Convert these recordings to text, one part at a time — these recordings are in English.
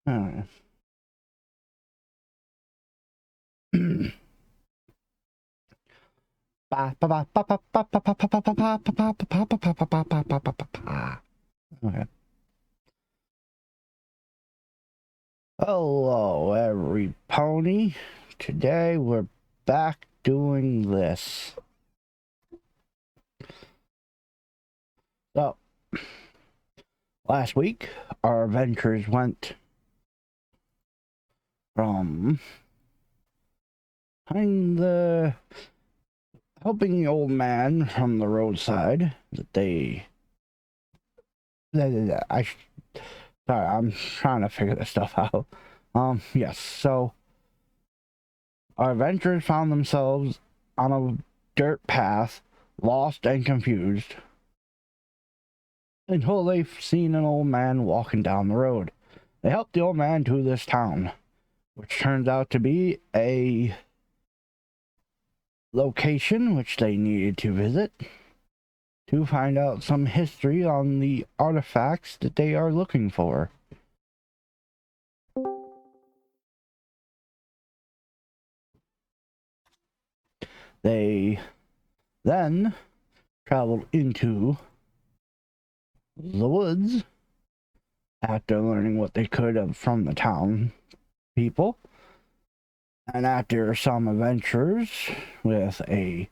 Uh, Okay. Hello, every pony. Today we're back doing this. So, last week our adventures went from helping the old man from the roadside sorry, I'm trying to figure this stuff out. Yes, so our adventurers found themselves on a dirt path, lost and confused, until they've seen an old man walking down the road. They helped the old man to this town, which turns out to be a location which they needed to visit to find out some history on the artifacts that they are looking for. They then traveled into the woods after learning what they could of from the town people, and after some adventures with a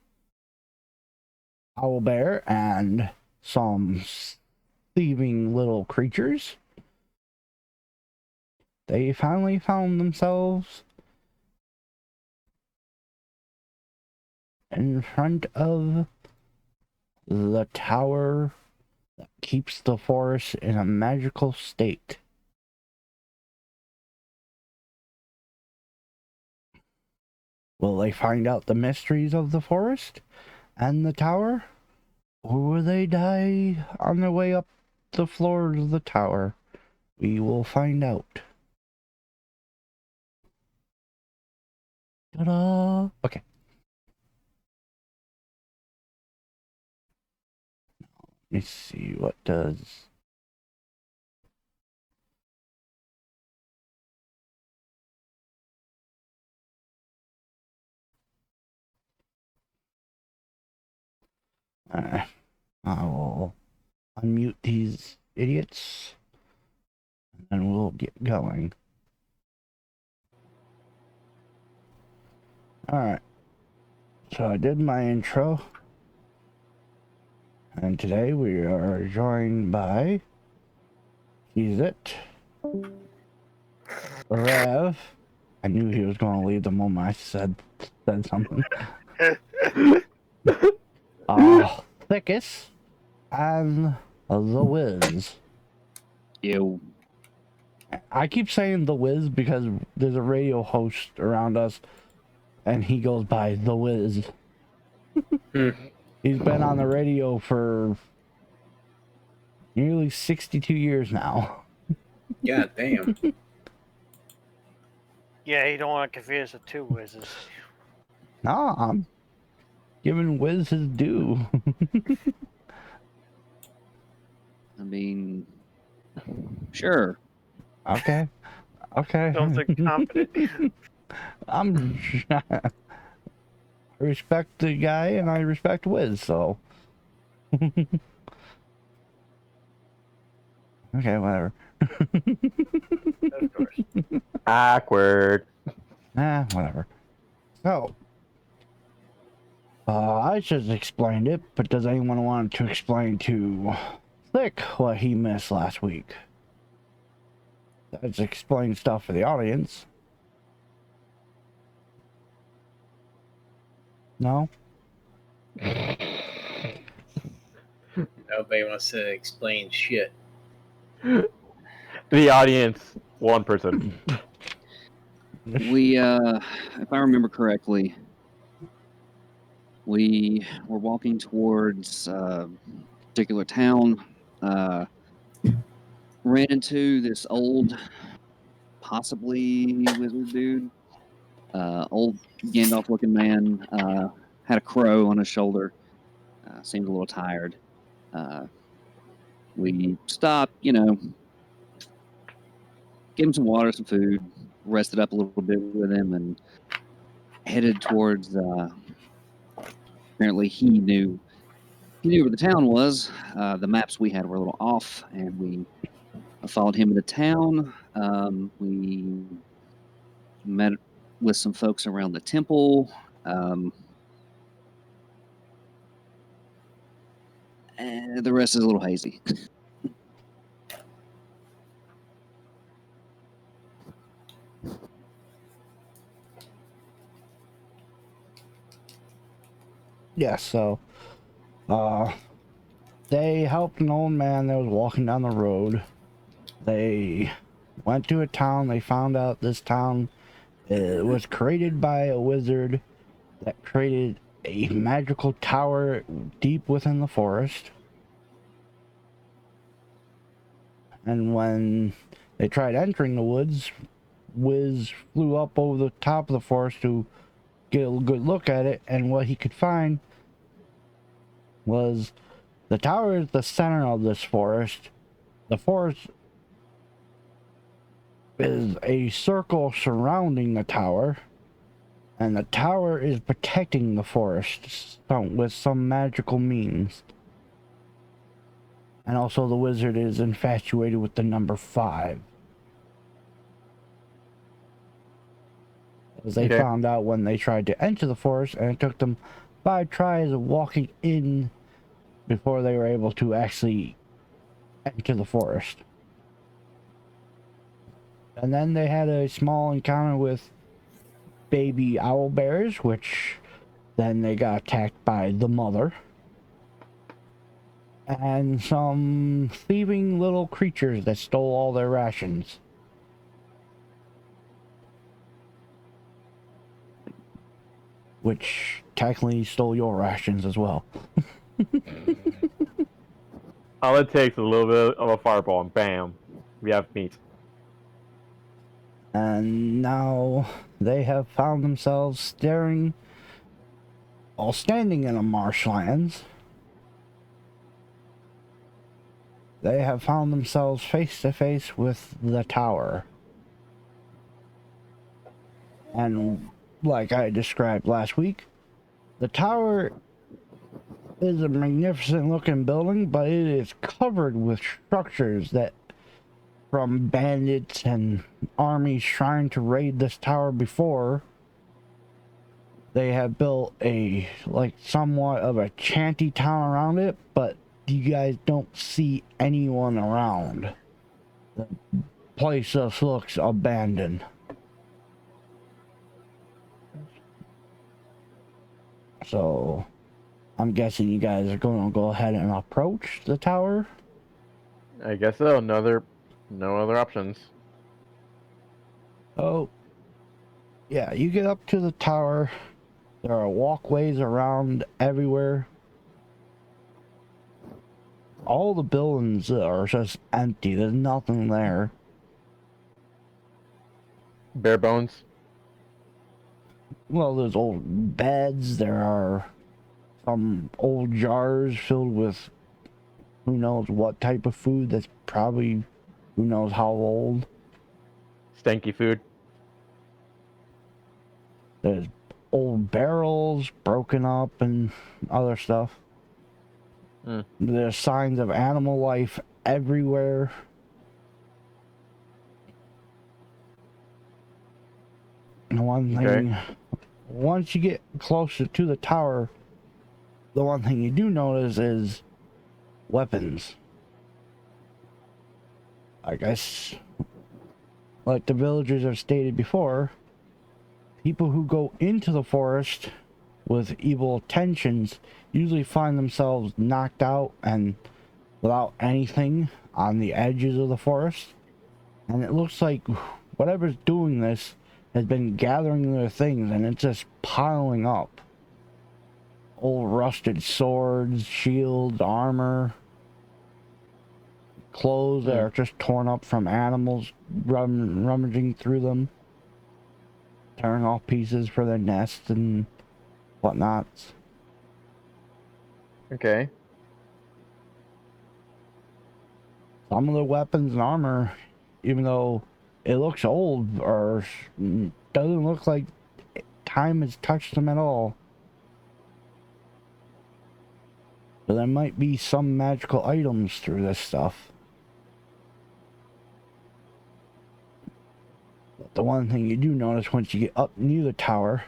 owl bear and some thieving little creatures, they finally found themselves in front of the tower that keeps the forest in a magical state. Will they find out the mysteries of the forest and the tower? Or will they die on their way up the floors of the tower? We will find out. Ta-da! Okay. Let's see, what does... I will unmute these idiots, and we'll get going. Alright. So I did my intro. And today we are joined by... He's it. Rev. I knew he was going to leave the moment I said something. Thickus and the Wiz. Ew. I keep saying the Wiz because there's a radio host around us, and he goes by the Wiz. He's been on the radio for nearly 62 years now. God damn. Yeah, you don't want to confuse the two Wizzes. No, I'm giving Wiz his due. I mean, sure. Okay. Don't think confident. I respect the guy and I respect Wiz, so. Okay, whatever. Of course. Awkward. Whatever. So, I just explained it, but does anyone want to explain to Thick what he missed last week? Let's explain stuff for the audience. No? Nobody wants to explain shit. The audience, one person. We, if I remember correctly, we were walking towards a particular town, ran into this old, possibly wizard dude, old Gandalf-looking man, had a crow on his shoulder, seemed a little tired. We stopped, gave him some water, some food, rested up a little bit with him, and headed towards. Apparently, he knew where the town was. The maps we had were a little off, and we followed him into town. We met with some folks around the temple. And the rest is a little hazy. Yeah, so they helped an old man that was walking down the road. They went to a town. They found out this town was created by a wizard that created a magical tower deep within the forest. And when they tried entering the woods, Wiz flew up over the top of the forest to get a good look at it, and what he could find was the tower is the center of this forest. The forest is a circle surrounding the tower, and the tower is protecting the forest with some magical means. And also the wizard is infatuated with the number 5. As they found out when they tried to enter the forest, and it took them 5 tries of walking in before they were able to actually enter the forest. And then they had a small encounter with baby owl bears, which then they got attacked by the mother. And some thieving little creatures that stole all their rations. Which technically stole your rations as well. All it takes is a little bit of a fireball and bam, we have meat. And now they have found themselves standing in a marshlands. They have found themselves face to face with the tower. And like I described last week, the tower is a magnificent looking building, but it is covered with structures that from bandits and armies trying to raid this tower before. They have built a somewhat of a shanty town around it, but you guys don't see anyone around. The place just looks abandoned. So I'm guessing you guys are going to go ahead and approach the tower. I guess so. No other options. Oh, yeah, you get up to the tower. There are walkways around everywhere. All the buildings are just empty. There's nothing there. Bare bones. Well, there's old beds. There are some old jars filled with who knows what type of food that's probably who knows how old. Stanky food. There's old barrels broken up and other stuff. There's signs of animal life everywhere. And one thing, once you get closer to the tower, the one thing you do notice is weapons. I guess, like the villagers have stated before, people who go into the forest with evil intentions usually find themselves knocked out and without anything on the edges of the forest. And it looks like whatever's doing this has been gathering their things, and it's just piling up. Old rusted swords, shields, armor, clothes that are just torn up from animals rummaging through them, tearing off pieces for their nests and whatnots. Okay. Some of the weapons and armor, even though it looks old or doesn't look like time has touched them at all. So there might be some magical items through this stuff. But the one thing you do notice once you get up near the tower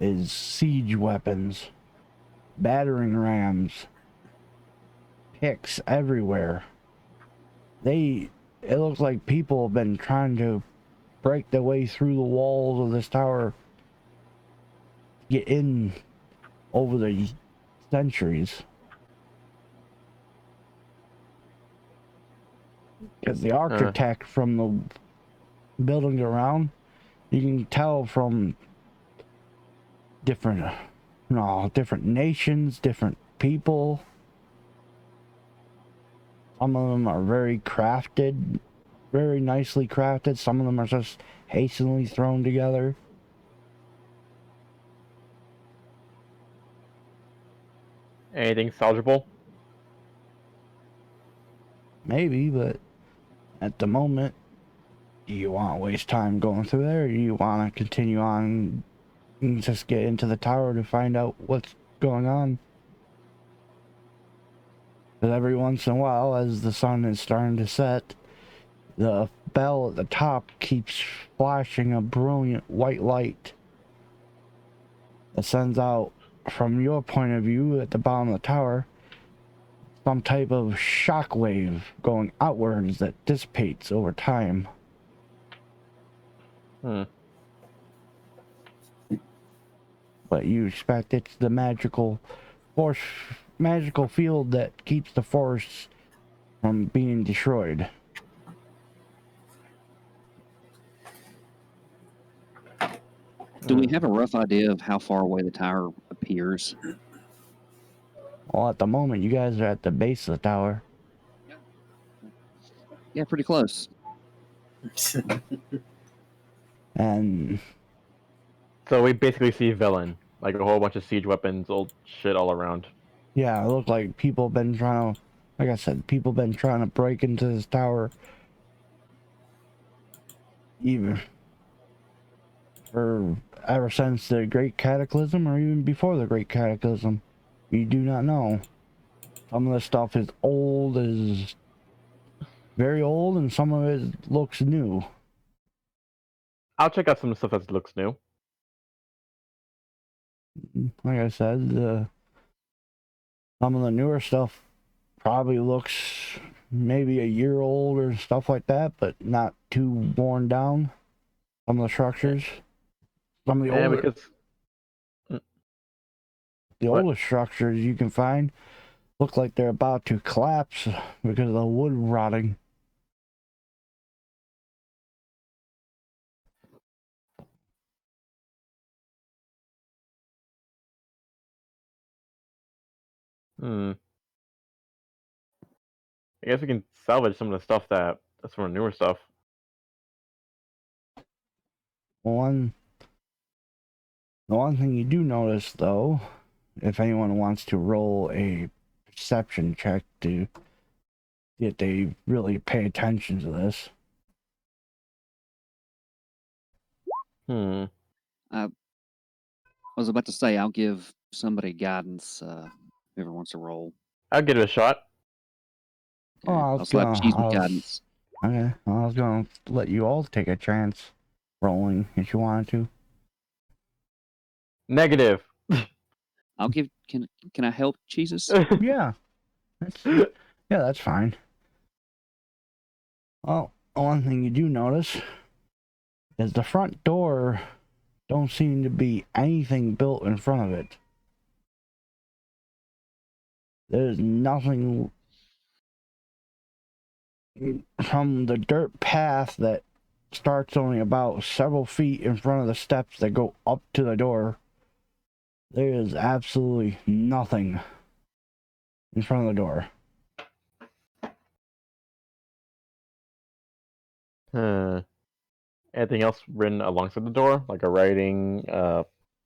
is siege weapons, battering rams, picks everywhere. It looks like people have been trying to break their way through the walls of this tower, get in over the centuries. Because the architect from the buildings around, you can tell from different nations, different people. Some of them are very crafted, very nicely crafted. Some of them are just hastily thrown together. Anything salvageable? Maybe, but at the moment, do you want to waste time going through there, or do you want to continue on and just get into the tower to find out what's going on? Because every once in a while, as the sun is starting to set, the bell at the top keeps flashing a brilliant white light that sends out, from your point of view at the bottom of the tower, some type of shock wave going outwards that dissipates over time. But you expect it's the magical field that keeps the forest from being destroyed. Do we have a rough idea of how far away the tower appears? Well, at the moment, you guys are at the base of the tower. Yeah, pretty close. And So we basically see villain, like a whole bunch of siege weapons, old shit all around. yeah, it looked like people have been trying to, like I said, people have been trying to break into this tower even ever since the Great Cataclysm, or even before the Great Cataclysm. You do not know. Some of the stuff is very old, and some of it looks new. I'll check out some stuff that looks new. Like I said, some of the newer stuff probably looks maybe a year old or stuff like that, but not too worn down. Some of the structures, some of the older, because the oldest structures you can find look like they're about to collapse because of the wood rotting. I guess we can salvage some of the stuff that's from the newer stuff. The one thing you do notice, though, if anyone wants to roll a perception check to see if they really pay attention to this. I was about to say I'll give somebody guidance. Whoever wants to roll. I'll give it a shot. Oh, I I'll was slap gonna- cheese I with was- guidance. Okay, well, I was gonna let you all take a chance rolling if you wanted to. Negative. I'll give. Can I help cheeses? Yeah, that's fine. Well, one thing you do notice is the front door don't seem to be anything built in front of it. There's nothing from the dirt path that starts only about several feet in front of the steps that go up to the door. There is absolutely nothing in front of the door. Anything else written alongside the door, like a writing,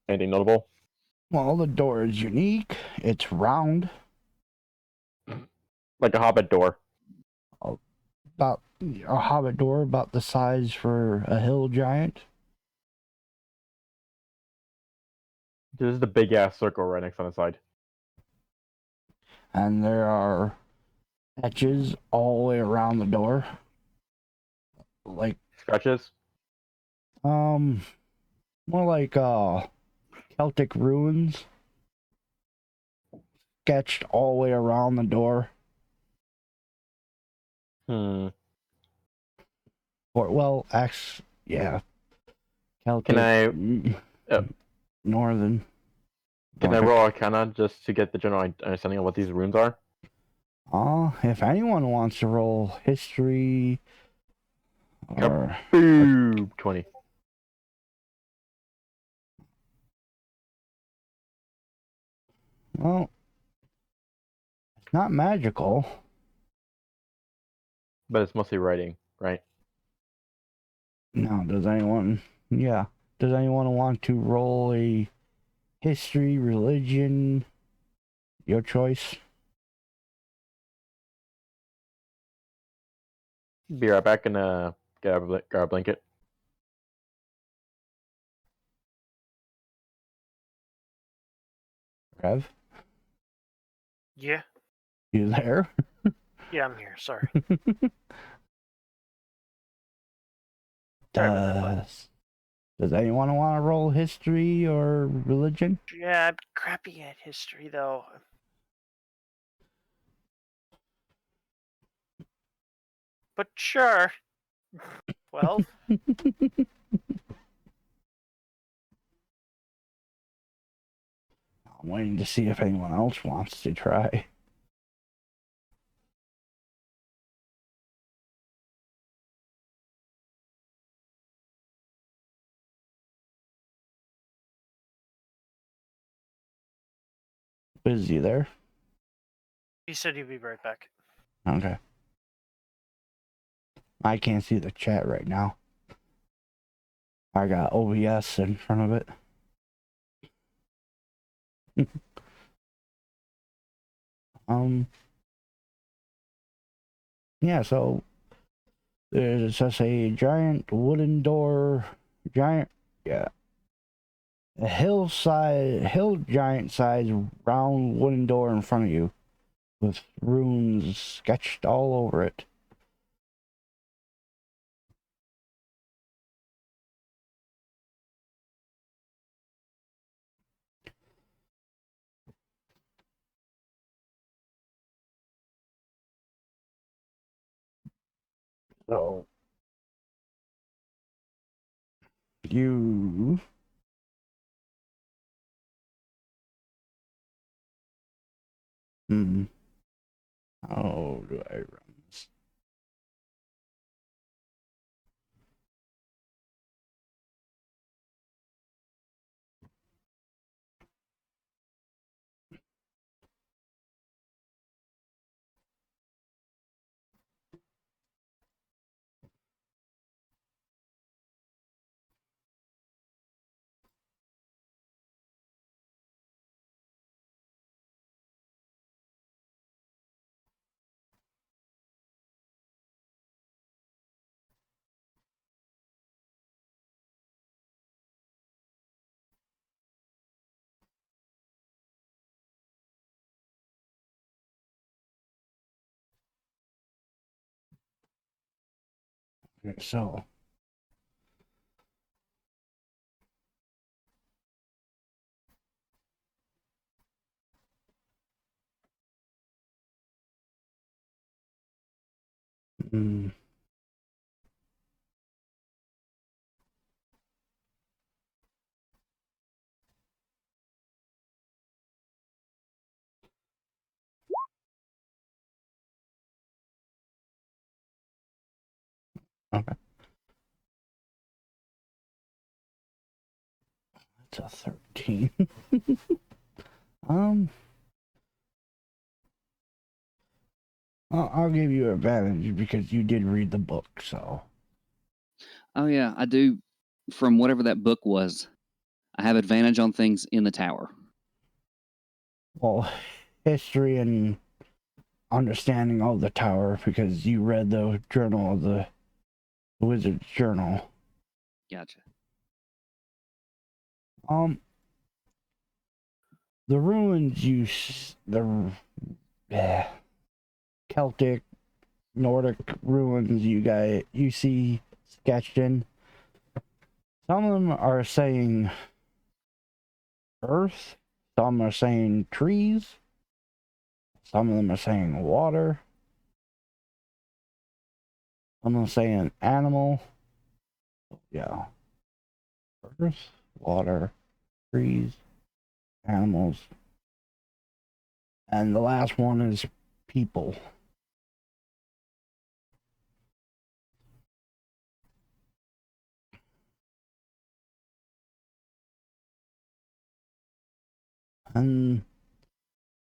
anything notable? Well, the door is unique. It's round. Like a hobbit door. about a hobbit door about the size for a hill giant. This is the big ass circle right next on the side. And there are etches all the way around the door. Like, Scratches? more like Celtic ruins sketched all the way around the door. Hmm. Or, well, yeah. Celtic. Can I Northern. can I roll Arcana just to get the general understanding of what these runes are? If anyone wants to roll history or Boom! 20. well, it's not magical. But it's mostly writing, right? Now, does anyone want to roll a history, religion, your choice? Be right back and grab a blanket. Rev, Yeah. you there? Yeah, I'm here. Sorry. Sorry about that, bud. Does anyone want to roll history or religion? Yeah, I'm crappy at history though. But sure. 12. I'm waiting to see if anyone else wants to try. Is he there? He said he'd be right back. Okay. I can't see the chat right now. I got OBS in front of it. Yeah, so there's just a giant wooden door, a hill giant size round wooden door in front of you with runes sketched all over it. So you how do I run this? Okay, so okay, that's a 13. um I'll give you advantage because you did read the book, so. Oh yeah, I do. From whatever that book was, I have advantage on things in the tower. Well, history and understanding of the tower because you read the journal of the wizard's journal. Gotcha. The ruins Celtic, Nordic ruins you see sketched in. Some of them are saying earth, some are saying trees, some of them are saying water, some of them are saying animal. Yeah. Earth, water, trees, animals. And the last one is people. And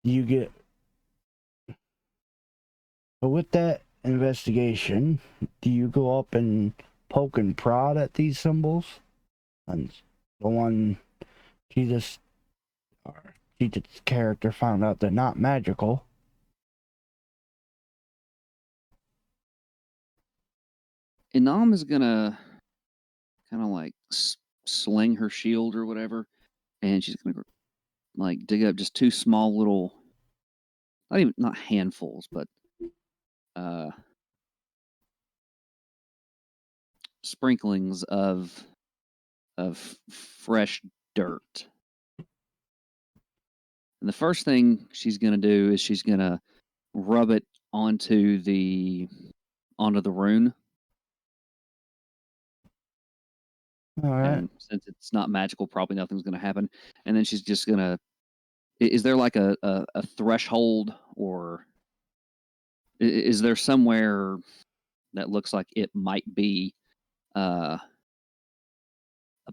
you get. But with that investigation, do you go up and poke and prod at these symbols? And the one Jesus character found out they're not magical. Inam is gonna kind of like sling her shield or whatever, and she's gonna like dig up just two small little, not handfuls, but uh, sprinklings of fresh dirt. And the first thing she's gonna do is she's gonna rub it onto the rune. All right. And since it's not magical, probably nothing's going to happen. And then she's just going to. Is there like a threshold, or is there somewhere that looks like it might be a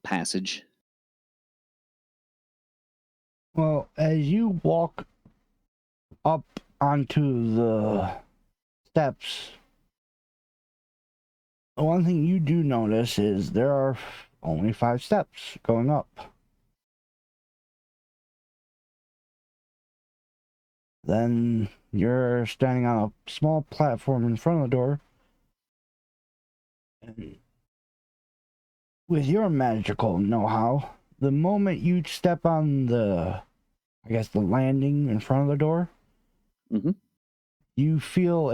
passage? Well, as you walk up onto the steps, the one thing you do notice is there are only 5 steps going up. Then you're standing on a small platform in front of the door. And with your magical know-how, the moment you step on the landing in front of the door, Mhm. you feel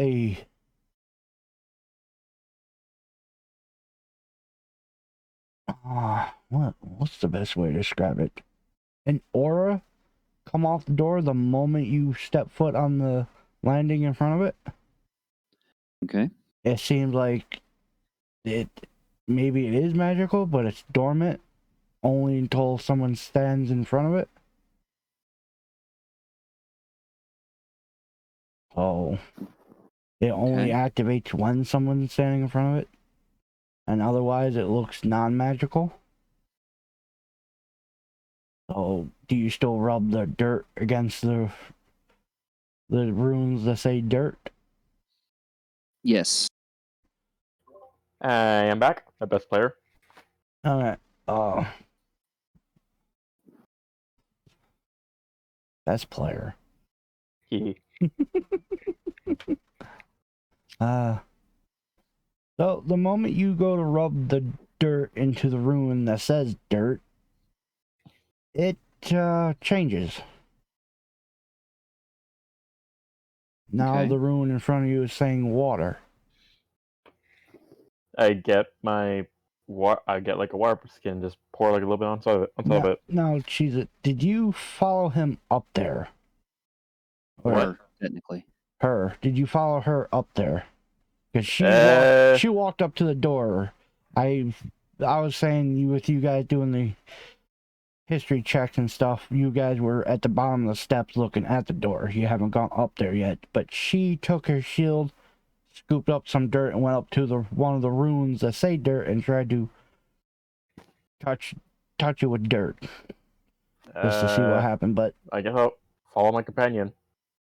what's the best way to describe it? An aura come off the door the moment you step foot on the landing in front of it. Okay. It seems like maybe it is magical, but it's dormant only until someone stands in front of it. So it only activates when someone's standing in front of it, and otherwise it looks non-magical. So do you still rub the dirt against the runes that say dirt? Yes. I am back. My best player. Alright. Best player. Hee. So the moment you go to rub the dirt into the rune that says dirt, it changes. Now Okay. the rune in front of you is saying water. I get like a water skin, just pour like a little bit on top of it. Now, Cheez-It, did you follow him up there? Or technically. Her. Did you follow her up there? Because she walked up to the door. I was saying with you guys doing the history checks and stuff, you guys were at the bottom of the steps looking at the door. You haven't gone up there yet. But she took her shield, scooped up some dirt, and went up to one of the runes that say dirt and tried to touch it with dirt. Just to see what happened. But I guess I'll follow my companion.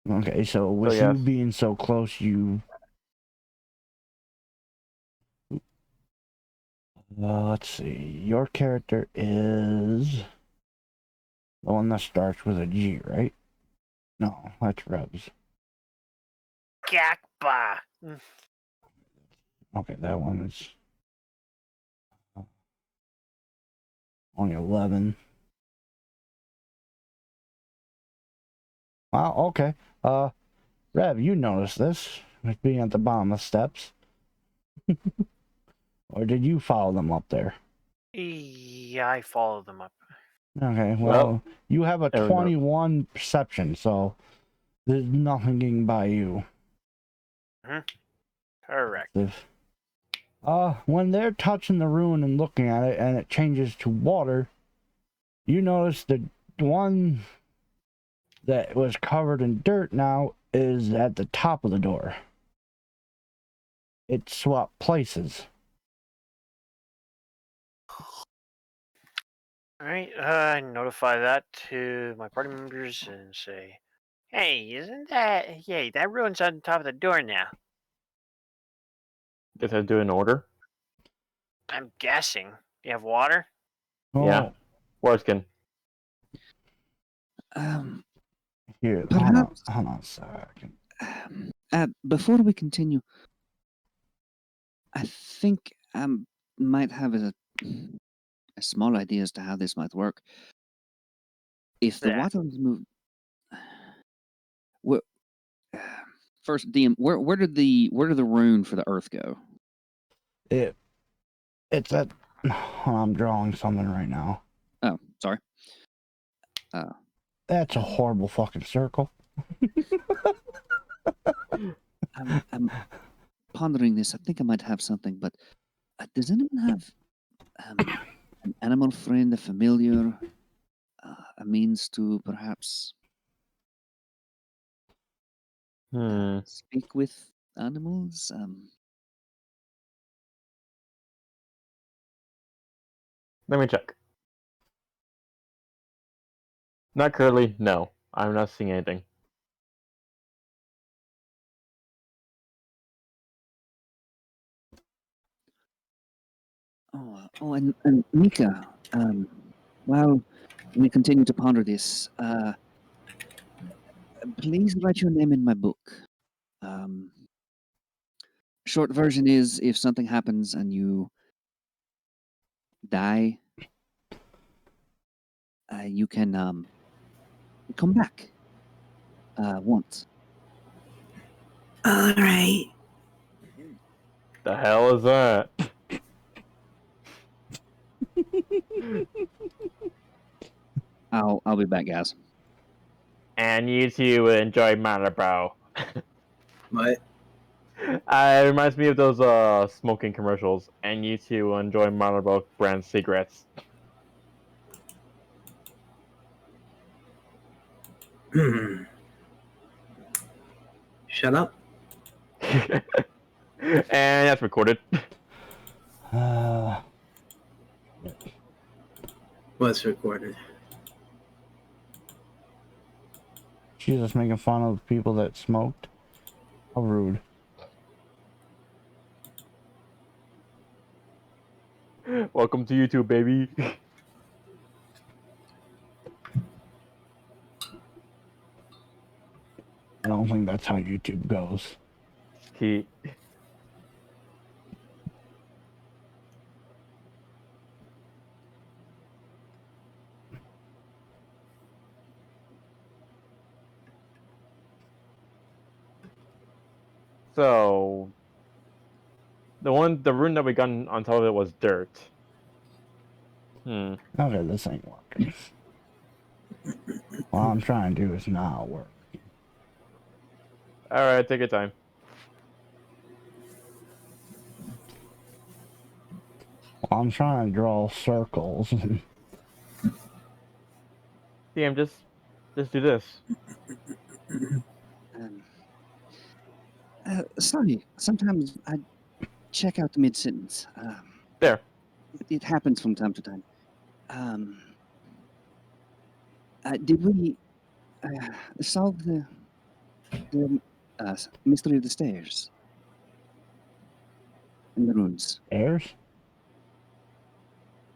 Okay, so with you being so close, let's see. Your character is the one that starts with a G, right? No, that's Rebs. Gakba. Okay, that one is only 11. Wow, okay. Rev, you noticed this, like being at the bottom of the steps. Or did you follow them up there? Yeah, I followed them up. Okay, Well, well, you have a everyone- 21 perception, so there's nothing getting by you. Correct. When they're touching the rune and looking at it and it changes to water, you notice the one that was covered in dirt now is at the top of the door. It swapped places. Alright, I notify that to my party members and say, hey, isn't that... Yay, that ruin's on top of the door now. Guess I do in order. I'm guessing. You have water? Yeah. Warskin. Here, Perhaps- hold on a second. Before we continue, I think I might have a small idea as to how this might work. If the Yeah. water is moved, where, first, DM, where did the rune for the earth go? It's at. I'm drawing something right now. Oh, sorry. That's a horrible fucking circle. I'm pondering this. I think I might have something, but does anyone have an animal friend, a familiar, a means to perhaps speak with animals? Let me check. Not currently, no. I'm not seeing anything. And Mika, while we continue to ponder this, please write your name in my book. Short version is if something happens and you die, you can come back once. All right. The hell is that? I'll be back, guys. And you two enjoy Malabro. What? It reminds me of those smoking commercials. And you two enjoy Malabro brand cigarettes. Shut up. And that's recorded. What's recorded? She's just making fun of people that smoked. How rude. Welcome to YouTube, baby. I don't think that's how YouTube goes. He. So, the rune that we got on top of it was dirt. Okay, this ain't working. What I'm trying to do is not work. Alright, take your time. Well, I'm trying to draw circles. DM, just do this. Sorry, sometimes I check out the mid sentence. There. It happens from time to time. Did we solve the mystery of the stairs and the runes? Airs?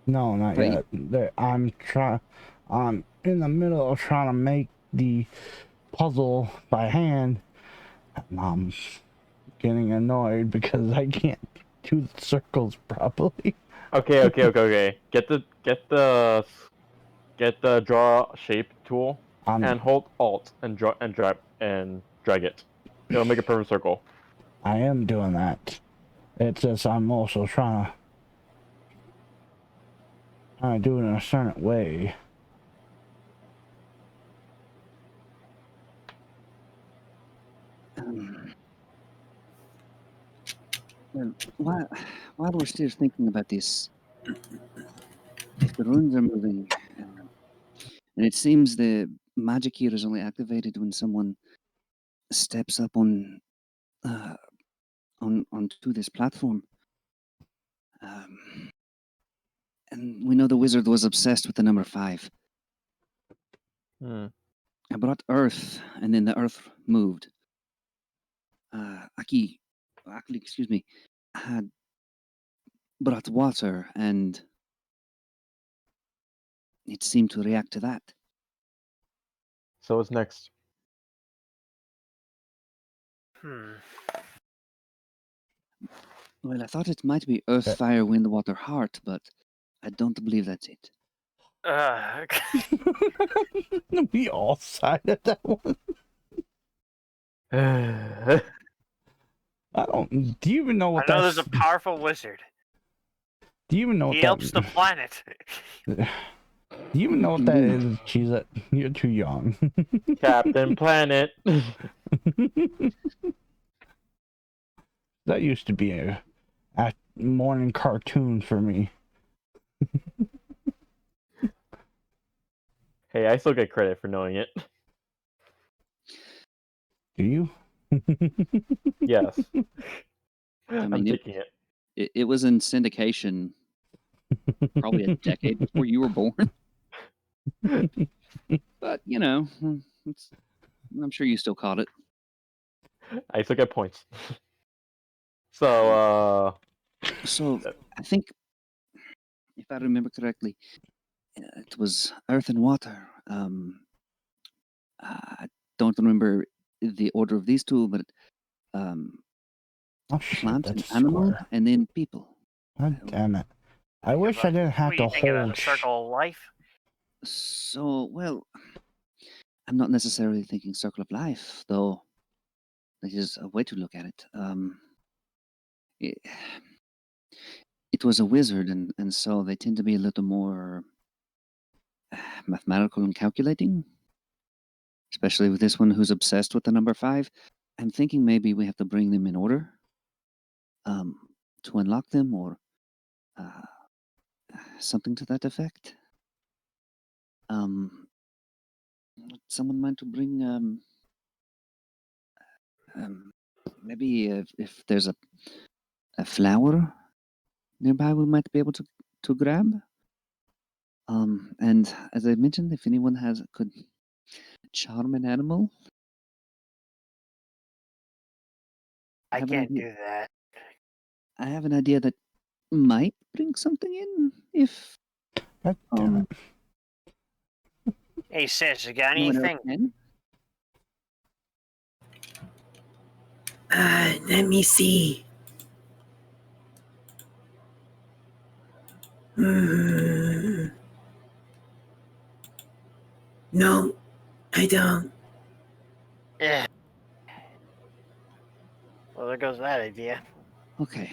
No, not Right. yet. I'm in the middle of trying to make the puzzle by hand, I'm getting annoyed because I can't do the circles properly. Okay. Get the draw shape tool and hold Alt and drag it. It'll make a perfect circle. I am doing that. It's just I'm also trying to do it in a certain way. Well, while we're still thinking about this, if the runes are moving, and it seems the magic here is only activated when someone steps up onto this platform. And we know the wizard was obsessed with the number 5. Hmm. I brought earth, and then the earth moved. Aki, actually, excuse me, had brought water, and it seemed to react to that. So what's next? Well, I thought it might be earth, fire, wind, water, heart, but I don't believe that's it. We all sided that one. I don't. Do you even know I what know that's? there's a powerful wizard. Do you even know what He that? helps the planet. Do you even know what that is? She's you're too young. Captain Planet. That used to be a morning cartoon for me. Hey, I still get credit for knowing it. Do you? Yes. I I'm mean, taking it. it was in syndication probably a decade before you were born. But, you know, I'm sure you still caught it. I still get points. So, So, I think, if I remember correctly, it was earth and water. I don't remember the order of these two, but Oh shit, plant and that's animal, square. and then people. God damn it. I wish I didn't have What to do you think of hold that? A circle of life? So, well, I'm not necessarily thinking circle of life, though. That is a way to look at it. It, it was a wizard, and so they tend to be a little more mathematical and calculating, especially with this one who's obsessed with the number 5. I'm thinking maybe we have to bring them in order to unlock them, or something to that effect. Someone might to bring maybe if there's a flower nearby, we might be able to grab. And as I mentioned, if anyone could charm an animal, I have an can't idea. do that. I have an idea that might bring something in if God damn it. Hey, sis, you got no one else anything? can. Let me see. No, I don't. Yeah. Well, there goes that idea. Okay.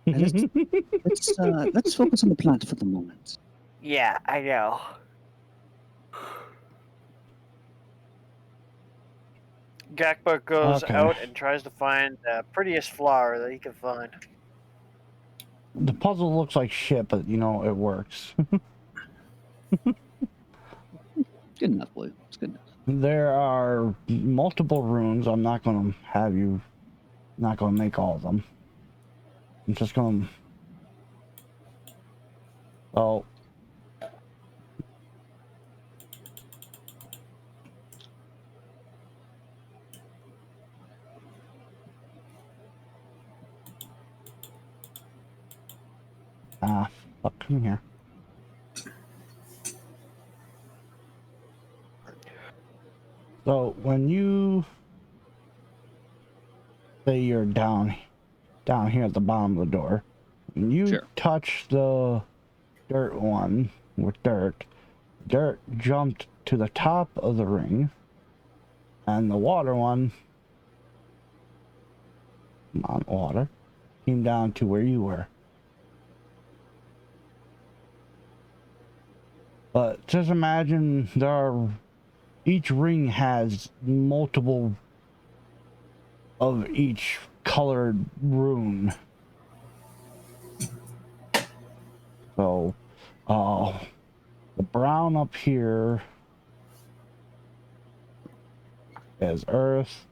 Let's focus on the plant for the moment. Yeah, I know. Gakbuk goes Okay. out and tries to find the prettiest flower that he can find. The puzzle looks like shit, but you know, it works. Good enough, Blue. It's good enough. There are multiple runes. I'm not gonna have you not gonna make all of them. I'm just gonna oh fuck, come here. So when you say you're down here at the bottom of the door, when you Sure. touch the dirt one with dirt jumped to the top of the ring, and the water one, not water, came down to where you were. But just imagine each ring has multiple of each colored rune. So, the brown up here is earth.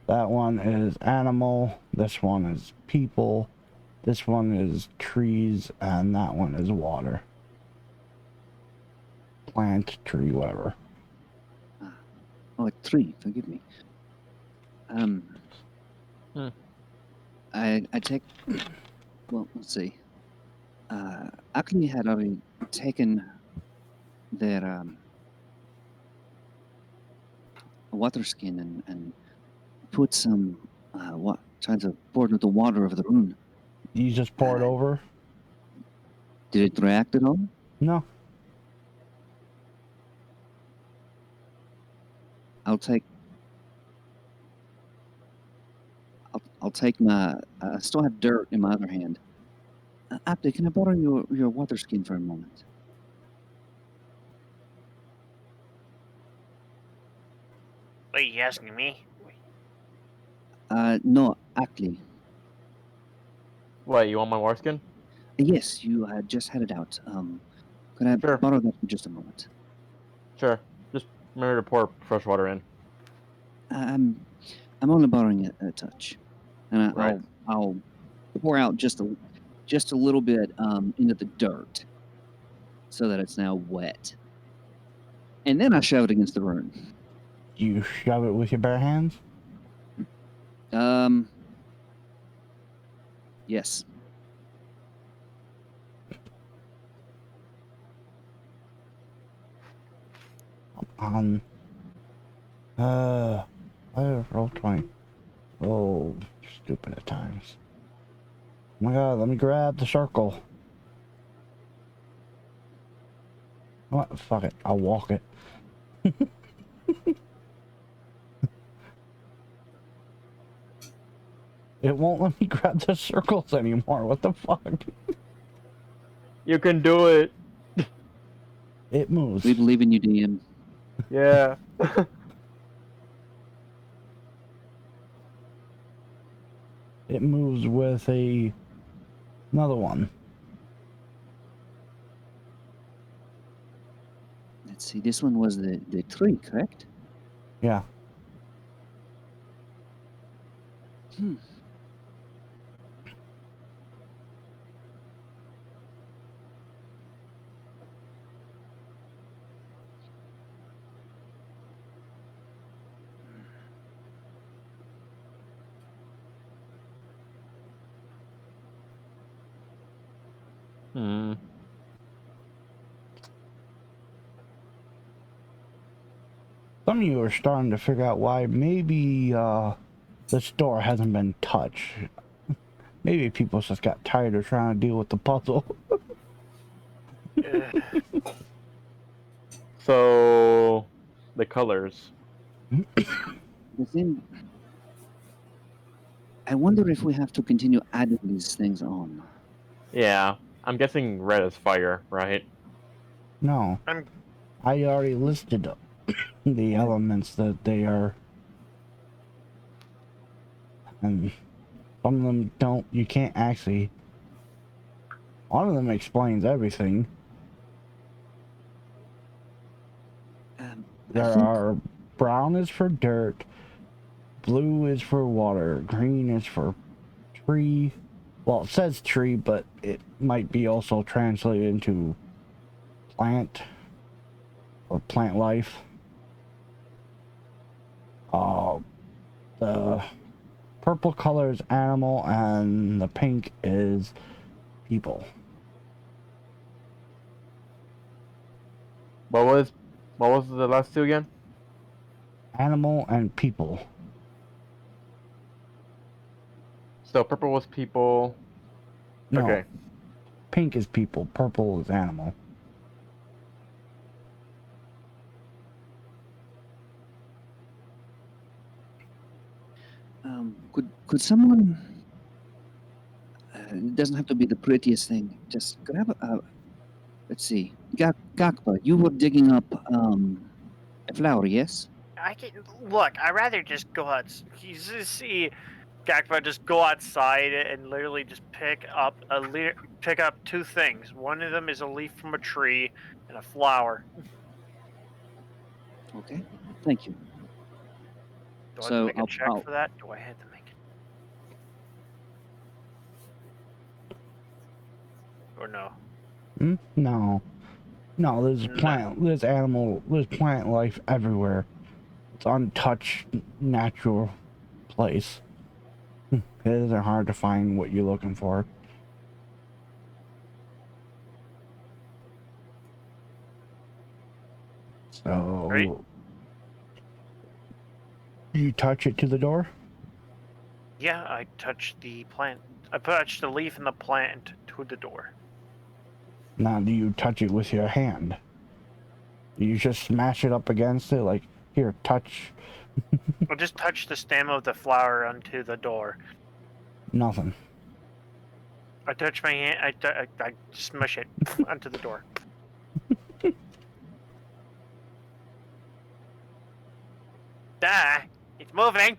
That one is animal. This one is people. This one is trees, and that one is water. Plant, tree, whatever. Oh, a tree. Forgive me. I take. Well, let's see. Acme had already taken their water skin and put some trying to pour the water over the rune. You just pour it over? Did it react at all? No. I'll take my. I still have dirt in my other hand. Apte, can I borrow your water skin for a moment? Wait, you asking me? No, Ackley. What, you want my war skin? Yes, you just had it out. Could I Sure. borrow that for just a moment? Sure. Just remember to pour fresh water in. I'm only borrowing a touch, and Right. I'll pour out just a little bit into the dirt, so that it's now wet, and then I shove it against the rune. You shove it with your bare hands? Yes. Roll 20. Oh, stupid at times. Oh my god, let me grab the circle. What? Fuck it, I'll walk it. It won't let me grab the circles anymore. What the fuck? You can do it. It moves. We believe in you, DM. Yeah. It moves with another one. Let's see. This one was the tree, correct? Yeah. Hmm. Hmm. Some of you are starting to figure out why maybe this door hasn't been touched. Maybe people just got tired of trying to deal with the puzzle. So, the colors. Within. I wonder if we have to continue adding these things on. Yeah. I'm guessing red is fire, right? No. I'm- I already listed the elements that they are. And some of them don't. You can't actually. One of them explains everything. I There think are. Brown is for dirt. Blue is for water. Green is for tree. Well, it says tree, but it might be also translated into plant or plant life. The purple color is animal, and the pink is people. What was the last two again? animal, and people. So purple was people. No, Okay. pink is people, purple is animal. Could someone? It doesn't have to be the prettiest thing. Just grab a. Let's see. Gakpa, you were digging up a flower, yes? I can look. I'd rather just go out. You just see Gakpa just go outside and literally just pick up two things. One of them is a leaf from a tree and a flower. Okay. Thank you. Do I have to So make a check for that? Do I have to make it? Or no? No. No, there's No. plant, there's animal, there's plant life everywhere. It's untouched, natural place. It isn't hard to find what you're looking for. So, Right. you touch it to the door? Yeah, I touched the plant. I touched the leaf and the plant to the door. Now, do you touch it with your hand? You just smash it up against it, like, here, touch. I'll just touch the stem of the flower onto the door. Nothing. I touch my hand. I smush it onto the door. It's moving.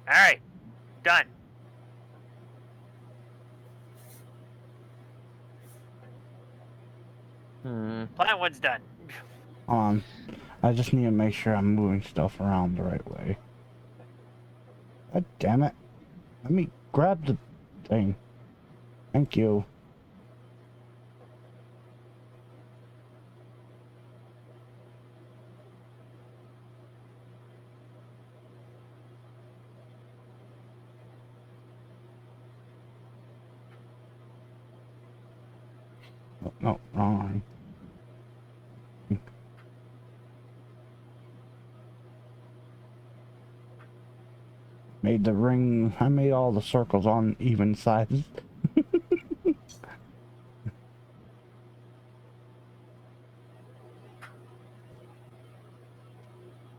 All right, done. Plant one's done. Hold on. I just need to make sure I'm moving stuff around the right way. God damn it. Let me grab the thing. Thank you. Oh, no, wrong line. Made the ring. I made all the circles on even sides.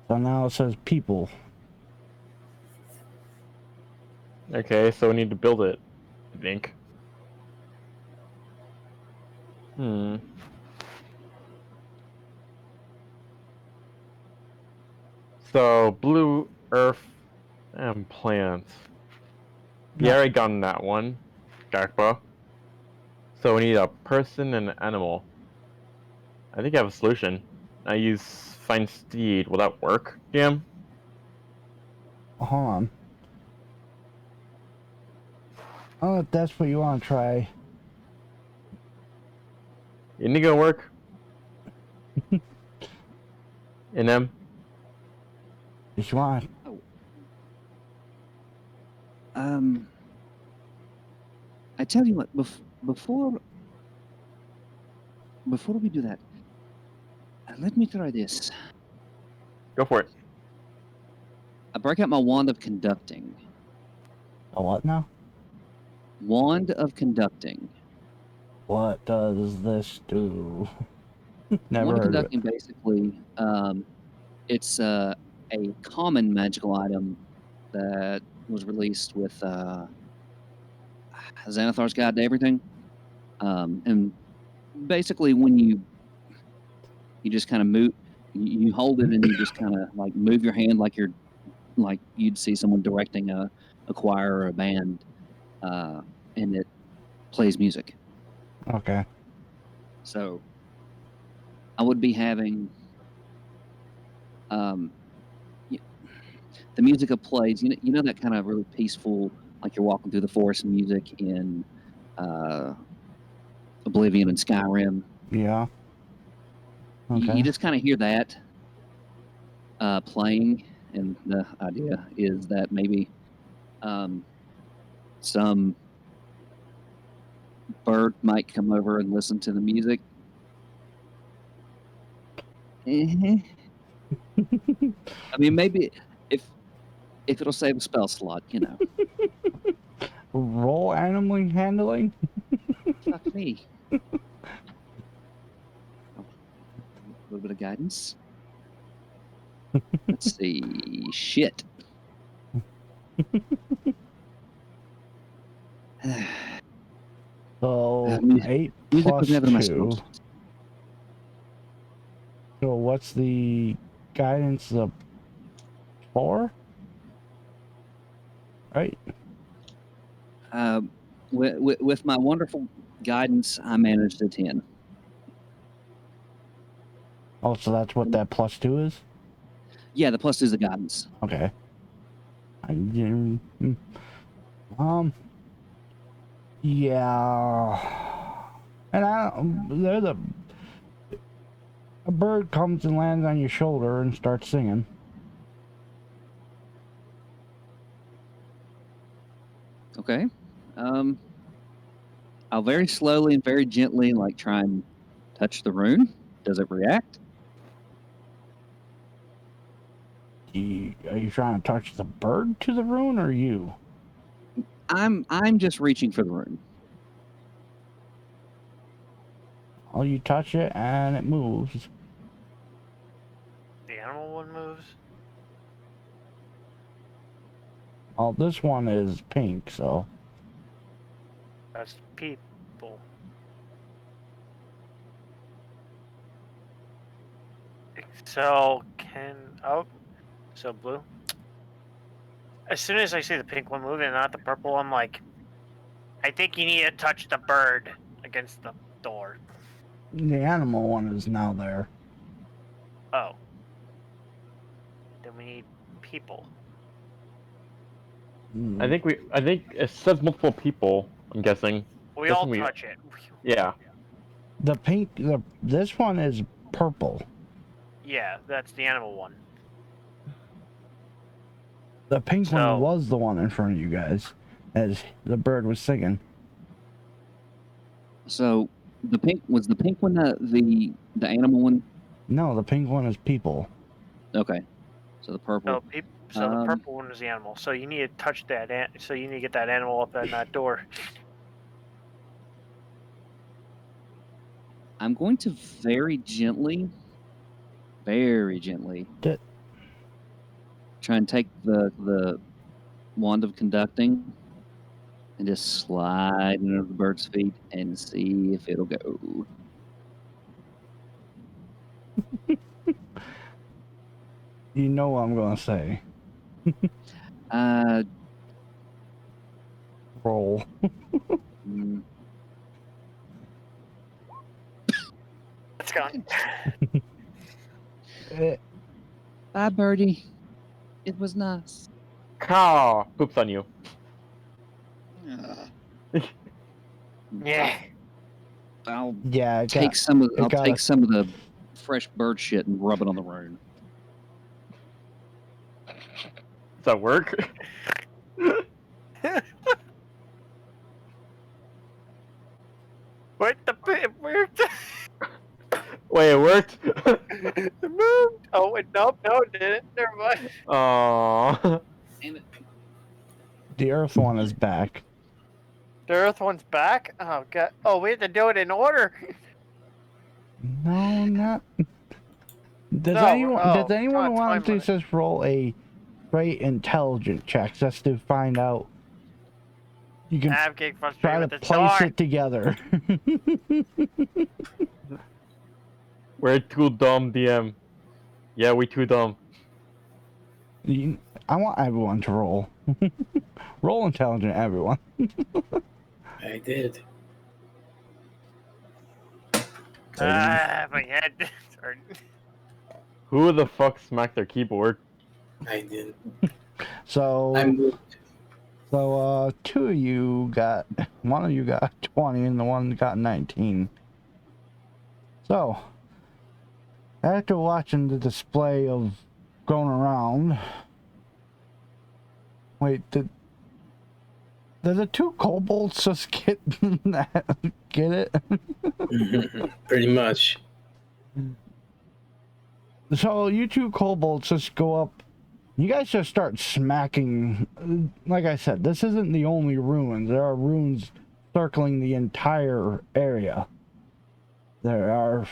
So now it says people. Okay, so we need to build it, I think. So, blue, earth, and plants. No. Yeah, I already gotten that one. Gakpa. So we need a person and an animal. I think I have a solution. I use find steed. Will that work, Jam? Hold on. Oh, if that's what you want to try. Isn't it gonna work? In them? If you want. I tell you what, before we do that, let me try this. Go for it. I break out my wand of conducting. A what now? Wand of conducting. What does this do? Never Wand of heard of it. conducting basically, it's a common magical item that was released with Xanathar's Guide to Everything. And basically, when you just kind of move, you hold it and you just kind of like move your hand like you'd see someone directing a choir or a band, and it plays music. Okay. So I would be having the music it plays. You know that kind of really peaceful, like you're walking through the forest music in Oblivion and Skyrim. Yeah. Okay. You just kind of hear that playing, and the idea is that maybe some bird might come over and listen to the music, I mean, maybe if it'll save a spell slot, you know. Roll animal handling? Fuck me. A little bit of guidance. Let's see. Shit. So, Music 8 was plus never my 2. strong. So what's the guidance of 4? Right? With my wonderful guidance, I managed a 10. Oh, so that's what that plus 2 is? Yeah, the plus 2 is the guidance. Okay. I didn't, yeah. And there's a bird comes and lands on your shoulder and starts singing. Okay. I'll very slowly and very gently, like, try and touch the rune. Does it react? Are you trying to touch the bird to the rune or you? I'm just reaching for the rune. Oh, you touch it and it moves. The animal one moves. Oh, this one is pink, so. That's people. So so blue. As soon as I see the pink one moving, not the purple, I'm like, I think you need to touch the bird against the door. The animal one is now there. Oh. Then we need people. I think it says multiple people. I'm guessing. We all touch it. Yeah. The pink, this one is purple. Yeah, that's the animal one. The pink So- one was the one in front of you guys, as the bird was singing. So the pink one the animal one? No, the pink one is people. Okay. So the purple. So the purple one is the animal. So you need to touch that. So you need to get that animal up in that door. I'm going to very gently try and take the wand of conducting and just slide into the bird's feet and see if it'll go. You know what I'm gonna say. Roll. It's gone. Bye, birdie. It was nice. Caw! Poops on you. Yeah. I'll Yeah, take some of the fresh bird shit and rub it on the rune. Does that work? Wait, it worked. Wait, it worked? It moved. Oh, wait, no, it didn't. Never mind. Aww. Damn it. the earth one is back. The earth one's back? Oh, God. Oh, we have to do it in order. No, not. Does No, anyone time want to limit. just roll a straight intelligent check just to find out? You can I'm getting try frustrated to with the place door. it together. We're too dumb, DM. Yeah, we too dumb. I want everyone to roll. Roll intelligent, everyone. I did. My head. Sorry. Who the fuck smacked their keyboard? I did. So, I'm two of you got, one of you got 20 and the one got 19. So, after watching the display of going around, wait, did the two kobolds just get get it? pretty much. So you two kobolds just go up. You guys just start smacking. Like I said, this isn't the only ruins. There are ruins circling the entire area. There are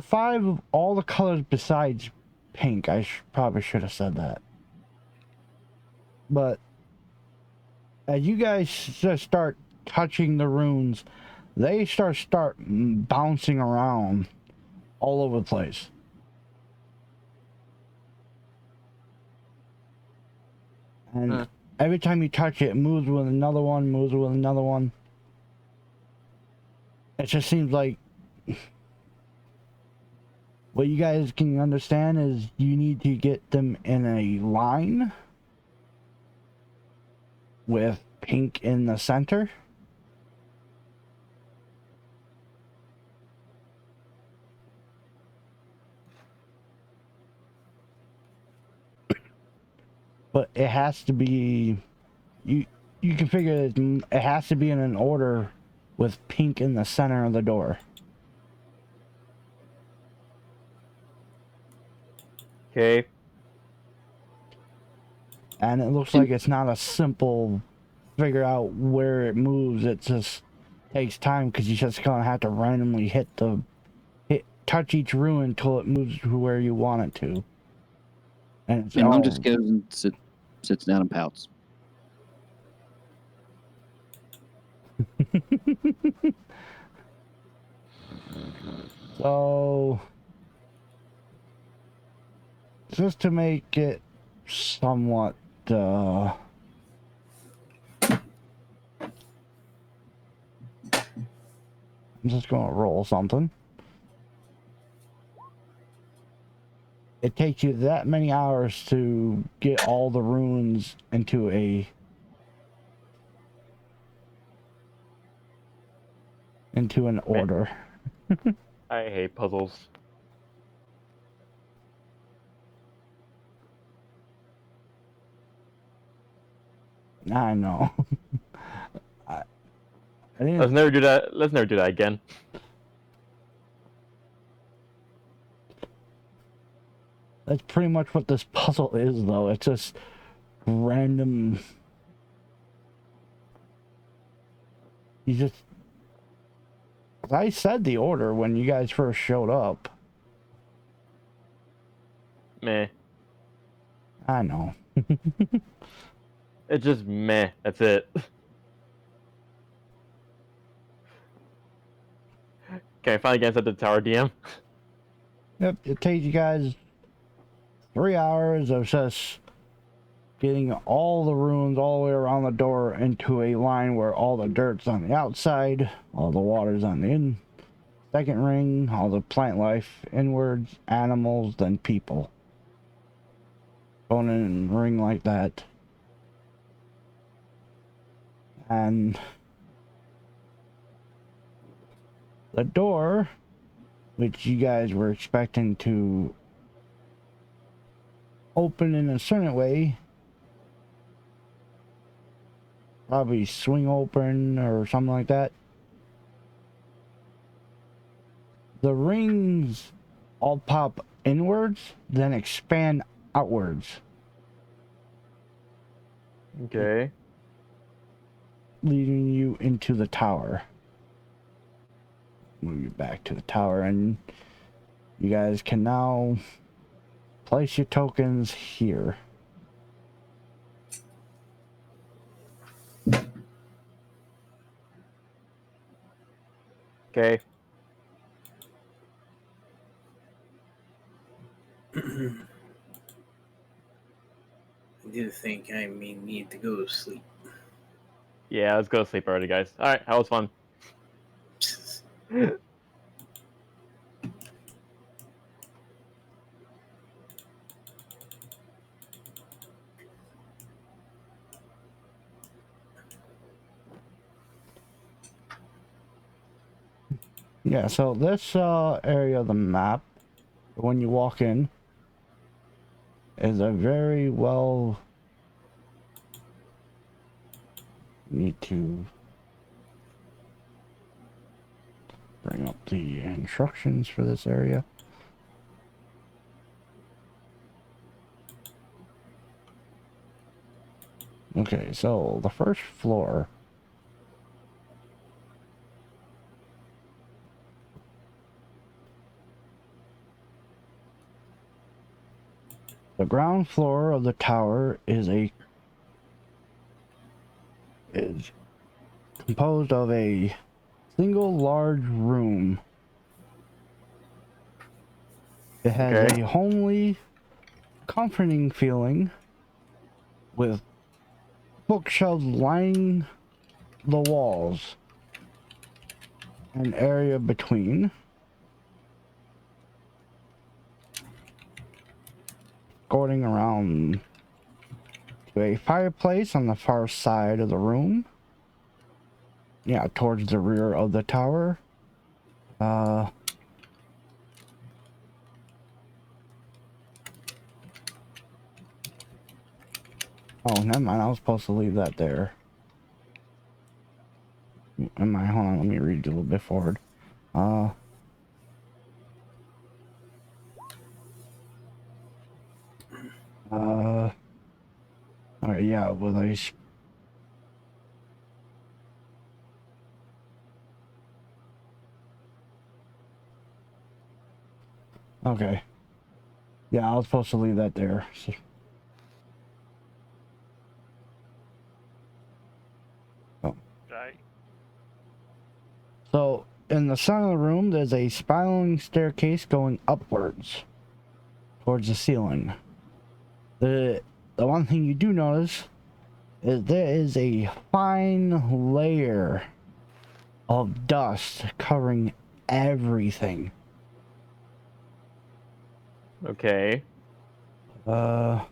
5 of all the colors besides pink. I probably should have said that. But as you guys just start touching the runes, they start bouncing around all over the place. And every time you touch it, it moves with another one, moves with another one. It just seems like what you guys can understand is you need to get them in a line with pink in the center. But it has to be, you can figure it has to be in an order with pink in the center of the door. Okay. And it looks like it's not a simple figure out where it moves. It just takes time because you just gonna have to randomly touch each ruin until it moves to where you want it to. And it's And Mom just goes and sits down and pouts. So just to make it somewhat I'm just gonna roll something. It takes you that many hours to get all the runes into an order. I hate puzzles. I know. I didn't. Let's never do that. Let's never do that again. That's pretty much what this puzzle is, though. It's just random. I said the order when you guys first showed up. Meh. I know. It's just meh. That's it. Can I finally get inside the tower, DM? Yep, it takes you guys 3 hours of just getting all the runes all the way around the door into a line where all the dirt's on the outside, all the water's on the second ring, all the plant life inwards, animals, then people. Going in a ring like that. And the door, which you guys were expecting to open in a certain way, probably swing open or something like that. The rings all pop inwards, then expand outwards. Okay. Leading you into the tower. Move you back to the tower, and you guys can now place your tokens here. Okay. I do think I may need to go to sleep. Yeah, let's go to sleep already, guys. Alright, that was fun. Yeah, so this area of the map, when you walk in, is a very well... Need to bring up the instructions for this area. Okay, so the first floor. The ground floor of the tower is composed of a single large room. It has Okay. a homely, comforting feeling with bookshelves lining the walls. An area between. Going around to a fireplace on the far side of the room. Yeah, towards the rear of the tower. Oh, never mind. I was supposed to leave that there. Hold on, let me read you a little bit forward. Alright, yeah, with a okay. Yeah, I was supposed to leave that there. Right. So, in the center of the room, there's a spiraling staircase going upwards towards the ceiling. The one thing you do notice is there is a fine layer of dust covering everything. Okay. Oh,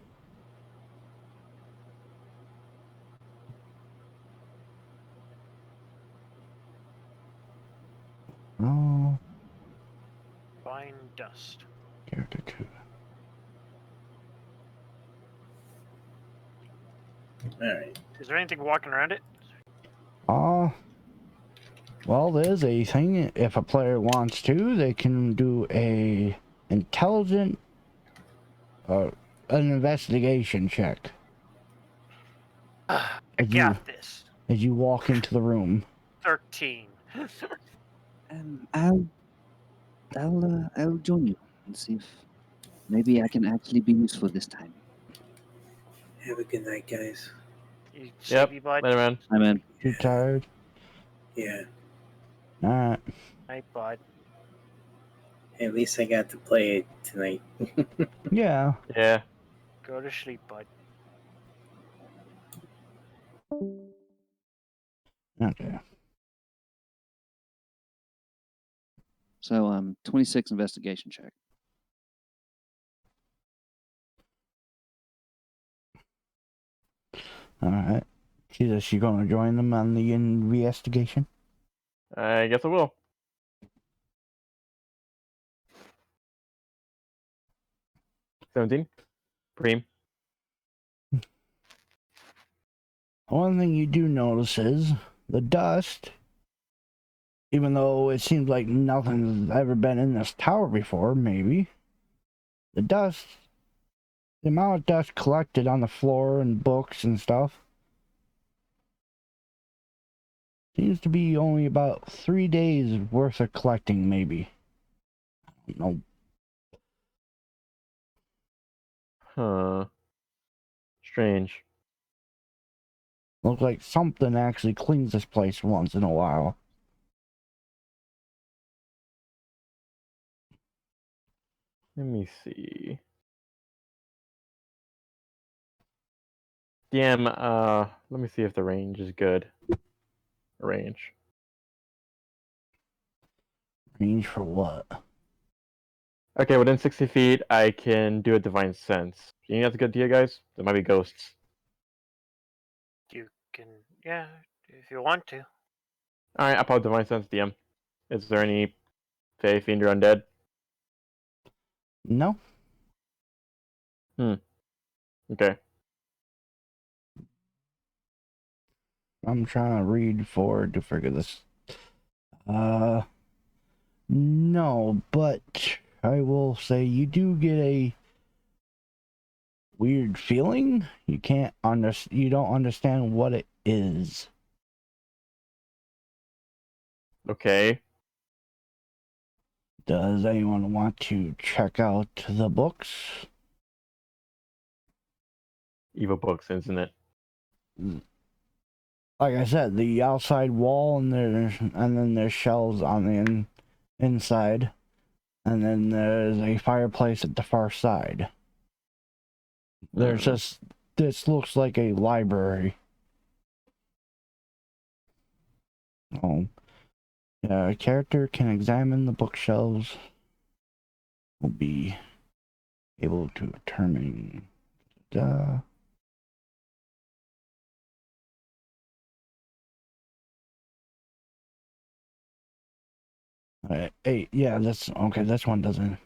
Fine dust. character two. Alright. Is there anything walking around it? Well, there's a thing. If a player wants to, they can do a intelligent, an investigation check I as you got this. walk into the room. 13. I'll join you and see if maybe I can actually be useful this time. Have a good night, guys. You Yep. sleepy bud? Later, man. I'm in. You tired? Yeah. Alright. Night bud. At least I got to play it tonight. Yeah. Yeah. Go to sleep, bud. Okay. So 26 investigation check. Alright. Is she gonna join them on the investigation? I guess I will. $17. Preem. One thing you do notice is the dust, even though it seems like nothing's ever been in this tower before, maybe. The dust, the amount of dust collected on the floor and books and stuff, seems to be only about 3 days worth of collecting, maybe. I don't know. Huh. Strange. Looks like something actually cleans this place once in a while. Let me see. DM, let me see if the range is good. Range. Range for what? Okay, within 60 feet, I can do a divine sense. You think that's a good idea, guys? There might be ghosts. You can, yeah, if you want to. Alright, I'll pop divine sense, DM. Is there any Fae, Fiend, or Undead? No? Okay. I'm trying to read forward to figure this. No, but I will say you do get a weird feeling. You don't understand what it is. Okay. Does anyone want to check out the books? Evil books, isn't it? Like I said, the outside wall and then there's shelves on the inside, and then there's a fireplace at the far side. There's just this looks like a library. Oh, yeah, a character can examine the bookshelves. Will be able to determine the. Hey, yeah, that's okay. This one doesn't.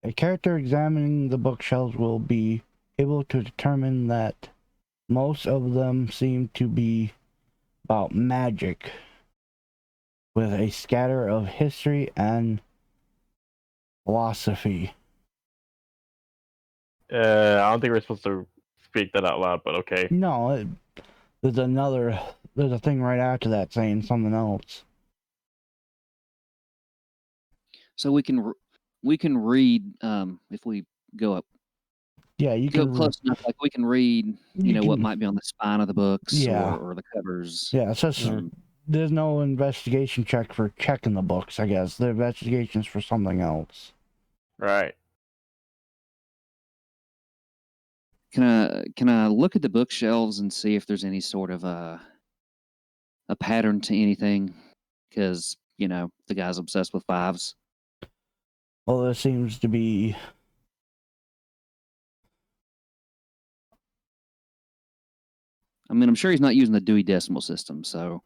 A character examining the bookshelves will be able to determine that most of them seem to be about magic, with a scatter of history and philosophy. I don't think we're supposed to speak that out loud, but okay. No, there's a thing right after that saying something else. So we can read if we go up Yeah, you go can close enough. Like we can read, you what can- might be on the spine of the books Yeah. or the covers. Yeah, it's just Mm. there's no investigation check for checking the books. I guess the investigation's for something else. Right. Can I look at the bookshelves and see if there's any sort of a pattern to anything? Because the guy's obsessed with fives. Well, there seems to be. I mean, I'm sure he's not using the Dewey Decimal System, so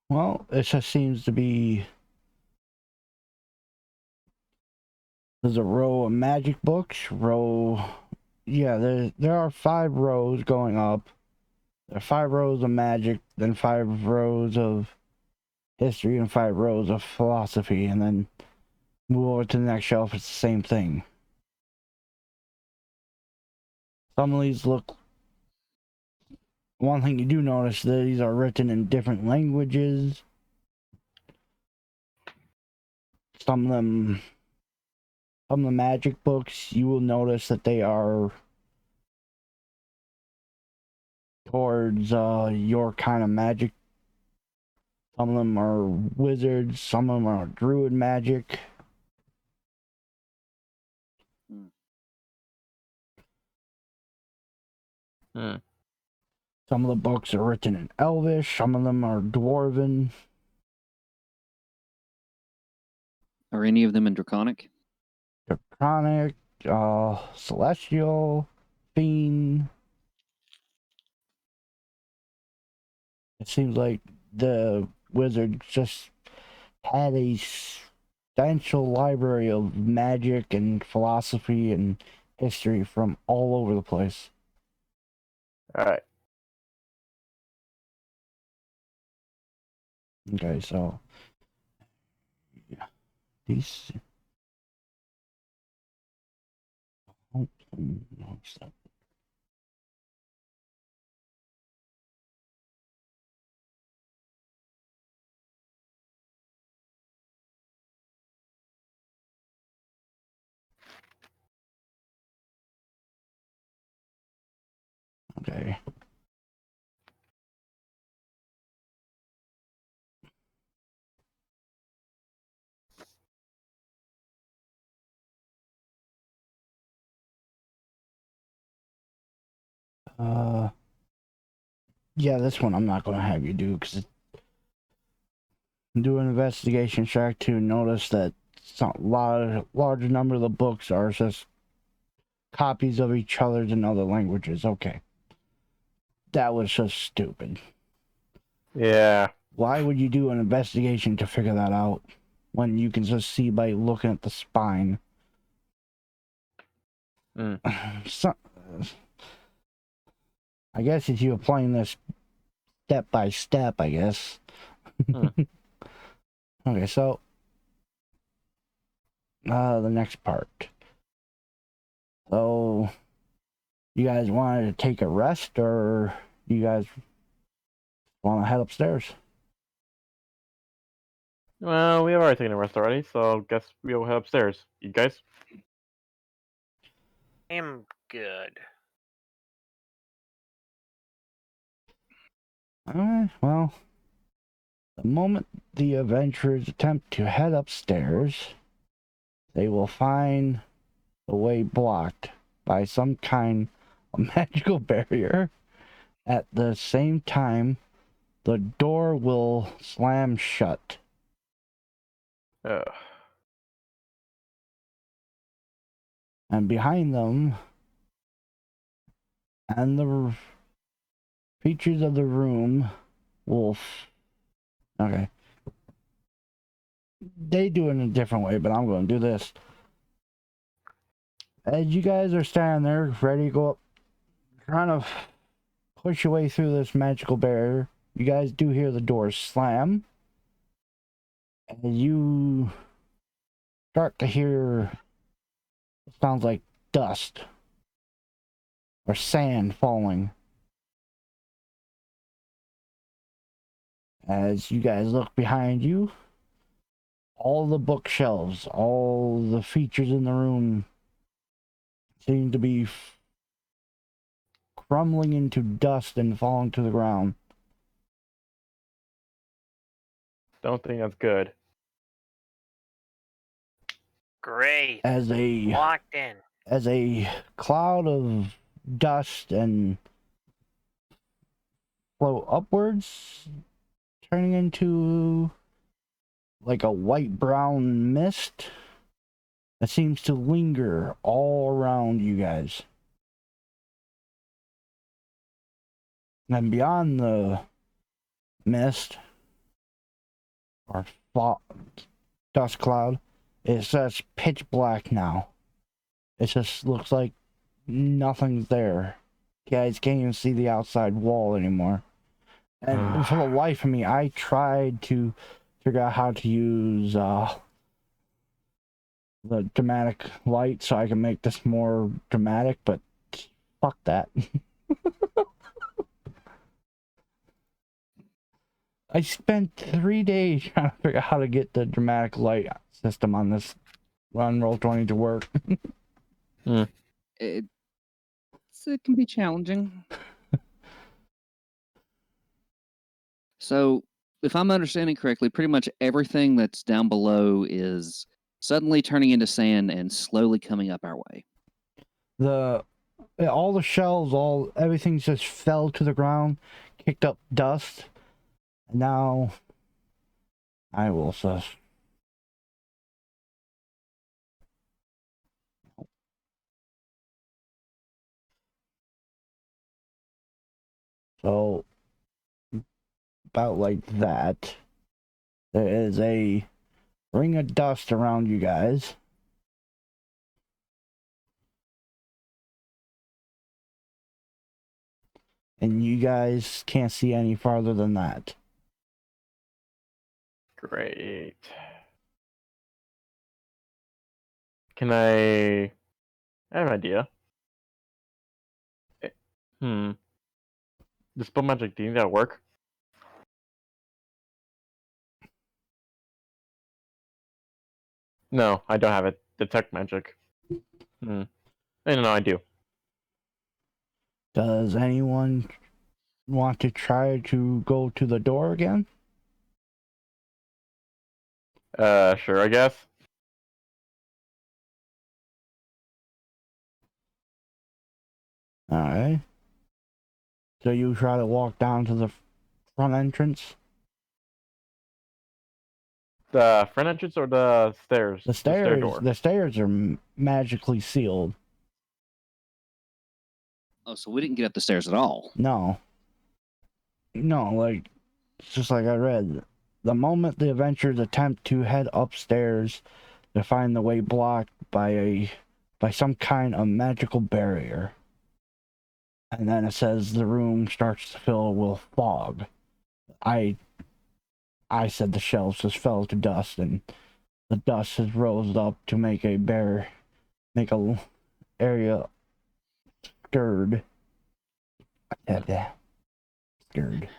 Well, it just seems to be. There's a row of magic books. Yeah, there are 5 rows going up. There are 5 rows of magic, then 5 rows of history, and 5 rows of philosophy, and then move over to the next shelf. It's the same thing. Some of these look. One thing you do notice, these are written in different languages. Some of the magic books, you will notice that they are towards your kind of magic. Some of them are wizards, some of them are druid magic. Hmm. Some of the books are written in Elvish, some of them are Dwarven. are any of them in Draconic? Draconic, Celestial, Fiend. It seems like the wizard just had a substantial library of magic and philosophy and history from all over the place. All right. Okay, so yeah, these. Oh, no, stop. Okay. Yeah, this one I'm not going to have you do because do an investigation check to notice that some large number of the books are just copies of each other's in other languages. Okay, that was just stupid. Yeah. Why would you do an investigation to figure that out when you can just see by looking at the spine? Mm. So, I guess if you were playing this step by step, I guess. Hmm. Okay, so the next part. So, you guys wanted to take a rest, or you guys want to head upstairs? Well, we have already taken a rest already, so guess we'll head upstairs. You guys? I'm good. Alright, well, the moment the adventurers attempt to head upstairs, they will find the way blocked by some kind of magical barrier. At the same time, the door will slam shut. Ugh. And behind them, and the features of the room will. Okay. They do it in a different way, but I'm going to do this. As you guys are standing there, ready to go up, trying to push your way through this magical barrier, you guys do hear the door slam. And you start to hear it sounds like dust or sand falling. As you guys look behind you, all the bookshelves, all the features in the room seem to be crumbling into dust and falling to the ground. Don't think that's good. Great. As Locked in. a cloud of dust and float upwards, turning into like a white brown mist that seems to linger all around you guys. And beyond the mist or dust cloud, it's just pitch black now. It just looks like nothing's there. You guys can't even see the outside wall anymore. And for the life of me, I tried to figure out how to use the dramatic light so I can make this more dramatic, but fuck that. I spent 3 days trying to figure out how to get the dramatic light system on this run Roll20 to work. It can be challenging. So, if I'm understanding correctly, pretty much everything that's down below is suddenly turning into sand and slowly coming up our way. All the shelves, everything just fell to the ground, kicked up dust. And now I will sus. So about like that. There is a ring of dust around you guys. And you guys can't see any farther than that. Great. Can I have an idea. Dispel magic, do you think that'll work? No, I don't have it. Detect magic. No, I do. Does anyone want to try to go to the door again? Sure, I guess. Alright. So you try to walk down to the front entrance? The front entrance or the stairs? The stair door. The stairs are magically sealed. Oh, so we didn't get up the stairs at all. No, like, just like I read, the moment the adventurers attempt to head upstairs, they find the way blocked by some kind of magical barrier. And then it says the room starts to fill with fog. I said the shelves just fell to dust, and the dust has rose up to make a area scared. Yeah, scared.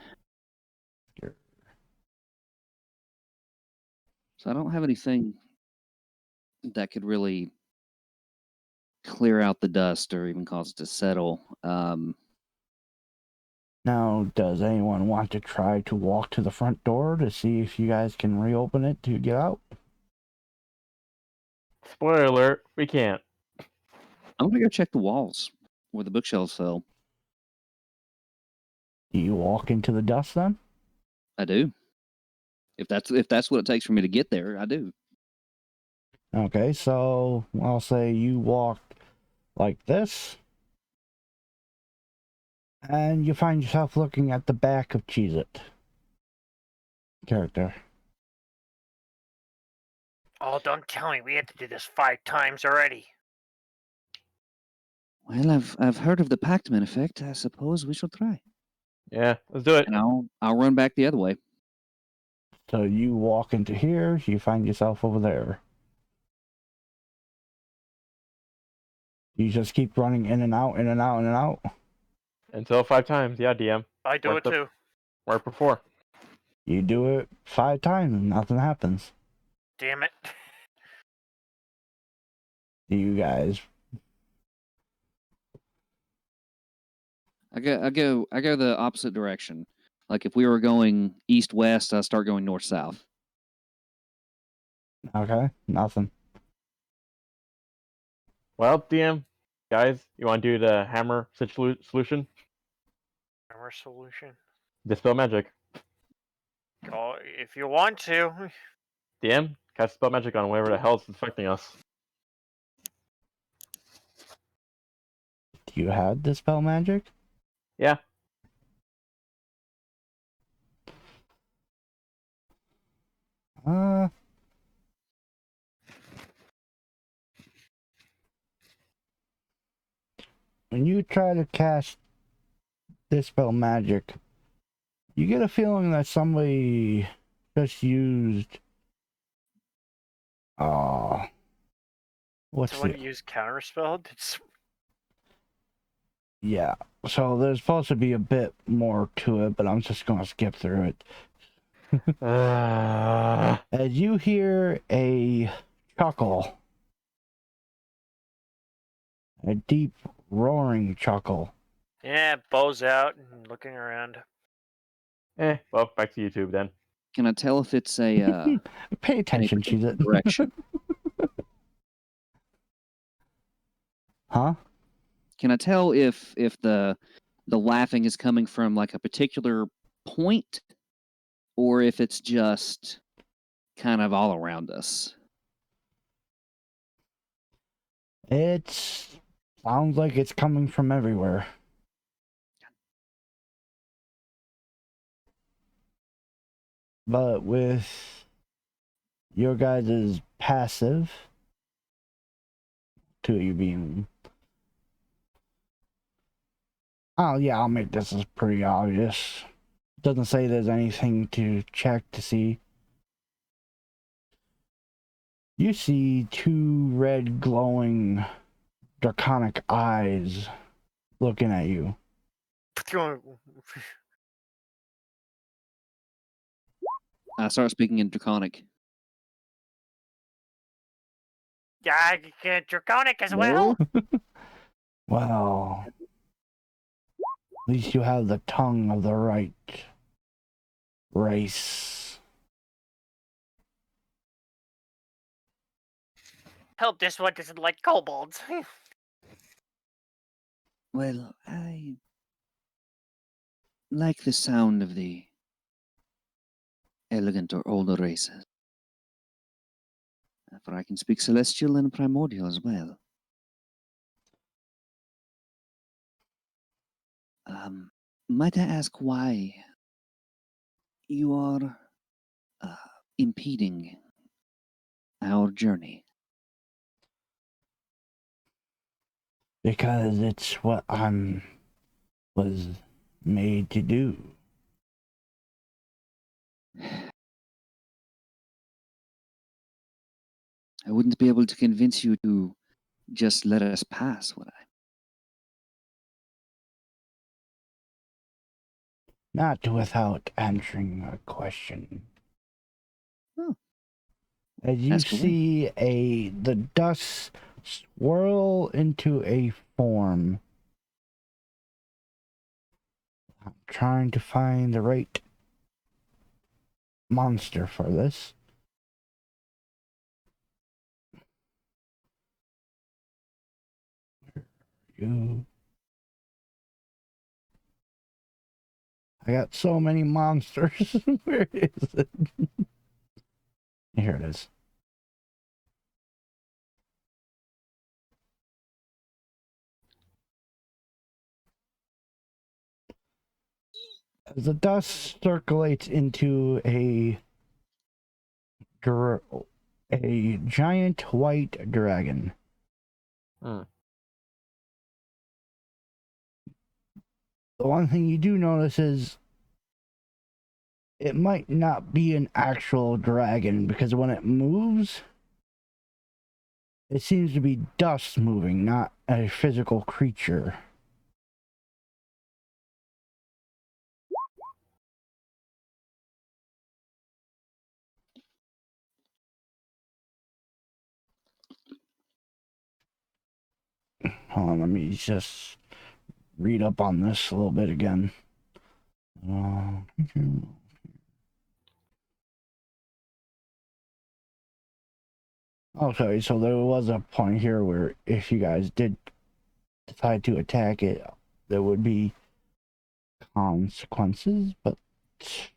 So I don't have anything that could really clear out the dust or even cause it to settle. Now, does anyone want to try to walk to the front door to see if you guys can reopen it to get out? Spoiler alert, we can't. I'm gonna go check the walls where the bookshelves fell. Do you walk into the dust then? I do. If that's what it takes for me to get there, I do. Okay, so I'll say you walk like this, and you find yourself looking at the back of Cheez-It character. Oh, don't tell me we have to do this 5 times already. Well, I've heard of the Pactman effect. I suppose we shall try. Yeah, let's do it. And I'll run back the other way. So you walk into here, you find yourself over there. You just keep running in and out, in and out, in and out. Until 5 times, yeah, DM. I do Worked it too. Worked before. You do it 5 times and nothing happens. Damn it. Do you guys? I go the opposite direction. Like if we were going east west, I start going north south. Okay, nothing. Well, DM, guys, you want to do the hammer solution? Hammer solution. Dispel magic. Oh, if you want to. DM, cast spell magic on whatever the hell is affecting us. Do you have dispel magic? Yeah. Uh, when you try to cast dispel magic, you get a feeling that somebody just used. What's Someone it? use counterspell? Yeah. So there's supposed to be a bit more to it, but I'm just gonna skip through it. As you hear a chuckle, a deep roaring chuckle. Yeah, bow's out and looking around. Well, back to YouTube then. Can I tell if it's a Pay attention, particular Cheez-It. direction? Huh? Can I tell if the laughing is coming from like a particular point, or if it's just kind of all around us? It sounds like it's coming from everywhere. But with your guys' passive, two of you being... Oh yeah, I'll make this as pretty obvious. Doesn't say there's anything to check to see. You see 2 red glowing draconic eyes looking at you. I start speaking in Draconic. Yeah, I get draconic as well. Well, at least you have the tongue of the right race. Hope this one doesn't like kobolds. Well, I like the sound of the elegant or older races. For I can speak Celestial and Primordial as well. Might I ask why you are impeding our journey? Because it's what was made to do. I wouldn't be able to convince you to just let us pass, would I? Not without answering a question. Oh, As you ask away. see the dust swirl into a form. I'm trying to find the right monster for this. You. I got so many monsters. Where is it? Here it is. As the dust circulates into a giant white dragon. Hmm. The one thing you do notice is it might not be an actual dragon, because when it moves, it seems to be dust moving, not a physical creature. Hold on, let me just read up on this a little bit again. Okay, so there was a point here where if you guys did decide to attack it, there would be consequences, but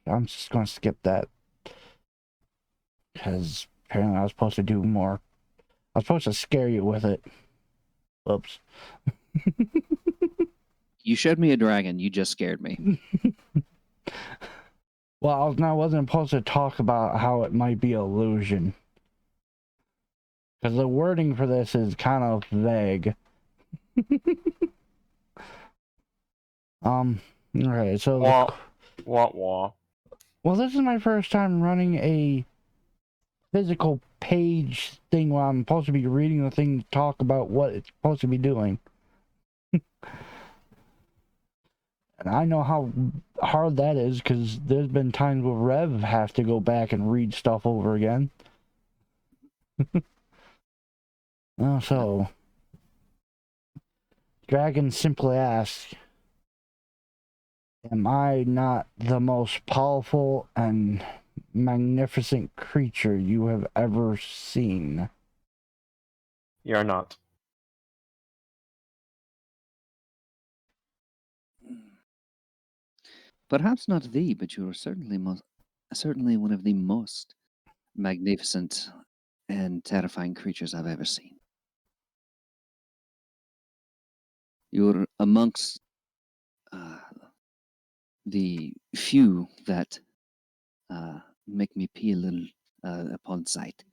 I'm just going to skip that, because apparently I was supposed to do more. I was supposed to scare you with it. Oops. You showed me a dragon. You just scared me. Well, I wasn't supposed to talk about how it might be illusion, because the wording for this is kind of vague. Okay, so Wah. well, this is my first time running a physical page thing where I'm supposed to be reading the thing to talk about what it's supposed to be doing. And I know how hard that is, because there's been times where Rev have to go back and read stuff over again. So, Dragon simply asks, am I not the most powerful and magnificent creature you have ever seen? You're not. Perhaps not thee, but you are certainly one of the most magnificent and terrifying creatures I've ever seen. You're amongst the few that make me pee a little upon sight.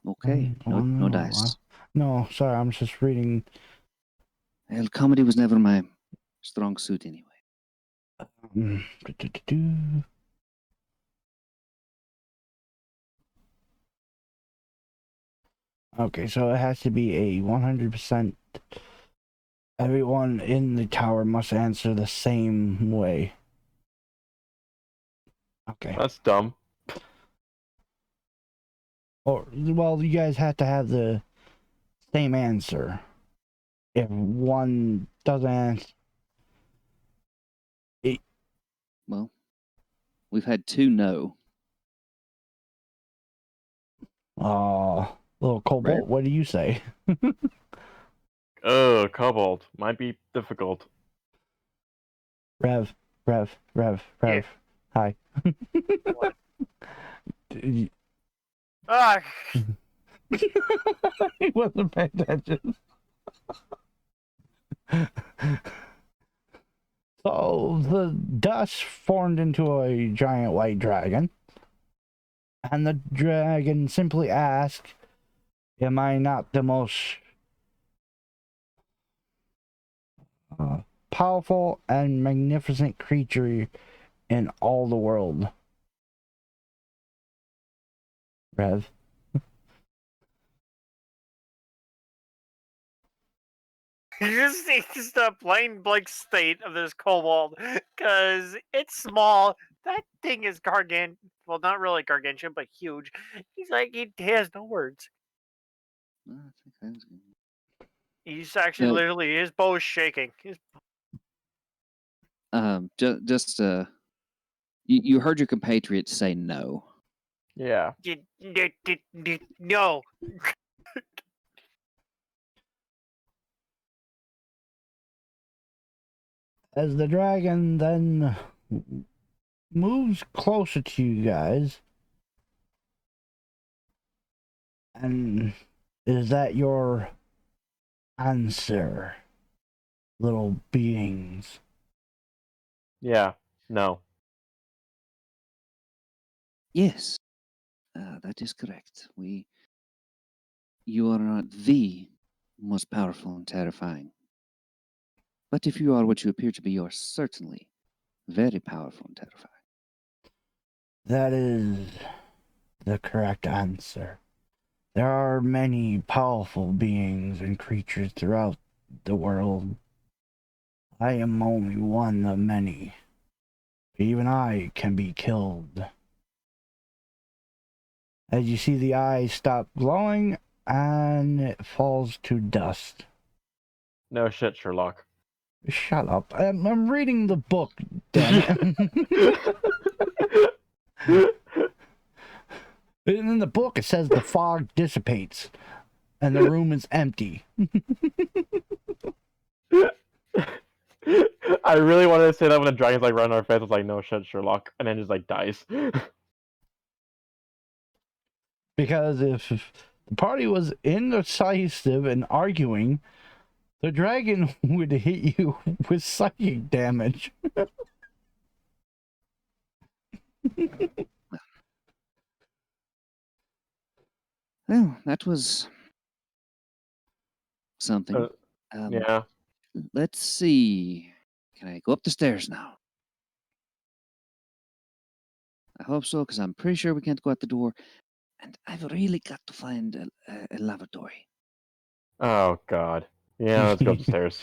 Okay, no dice. No, sorry, I'm just reading. Well, comedy was never my strong suit anyway. Okay, so it has to be a 100%. Everyone in the tower must answer the same way. Okay. That's dumb. Or, well, you guys have to have the same answer. If one doesn't answer... Well, we've had two no. Little Cobalt, Right. what do you say? Cobalt. Might be difficult. Rev. Yeah. Hi. What? He Ah, wasn't paying attention. So the dust formed into a giant white dragon, and the dragon simply asked, am I not the most powerful and magnificent creature in all the world. Rev. You just see just the plain blank state of this kobold, because it's small. That thing is gargantuan. Well, not really gargantuan, but huge. He's like, he has no words. I think that was good. He's actually No. literally, his bow is shaking. Just you heard your compatriots say no. Yeah. No. As the dragon then moves closer to you guys, and is that your answer, little beings? Yeah. No. Yes, that is correct. You are not the most powerful and terrifying. But if you are what you appear to be, you are certainly very powerful and terrifying. That is the correct answer. There are many powerful beings and creatures throughout the world. I am only one of many. Even I can be killed. As you see the eyes stop glowing and it falls to dust. No shit, Sherlock. Shut up. I'm reading the book, damn it. In the book it says the fog dissipates and the room is empty. I really wanted to say that when the dragon's like right in our face. I was like, no shit, Sherlock, and then just like dies. Because if the party was indecisive and arguing, the dragon would hit you with psychic damage. Well, that was something. Yeah. Let's see. Can I go up the stairs now? I hope so, because I'm pretty sure we can't go out the door. And I've really got to find a lavatory. Oh god. Yeah, let's go upstairs.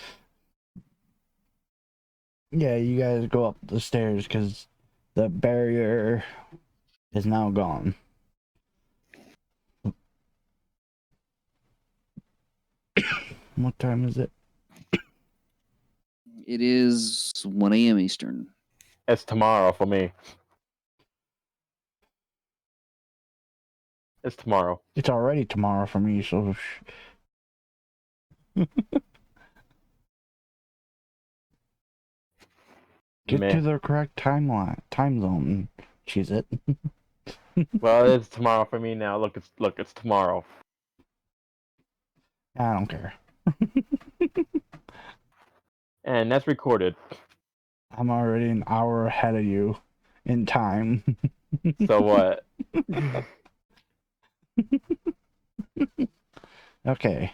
Yeah, you guys go up the stairs because the barrier is now gone. What time is it? It is 1 a.m. Eastern. It's tomorrow for me. It's tomorrow. It's already tomorrow for me, so... Get Meh. to the correct time zone. Cheese it. Well, it's tomorrow for me now. Look, it's tomorrow. I don't care. And that's recorded. I'm already an hour ahead of you in time. So what? Okay.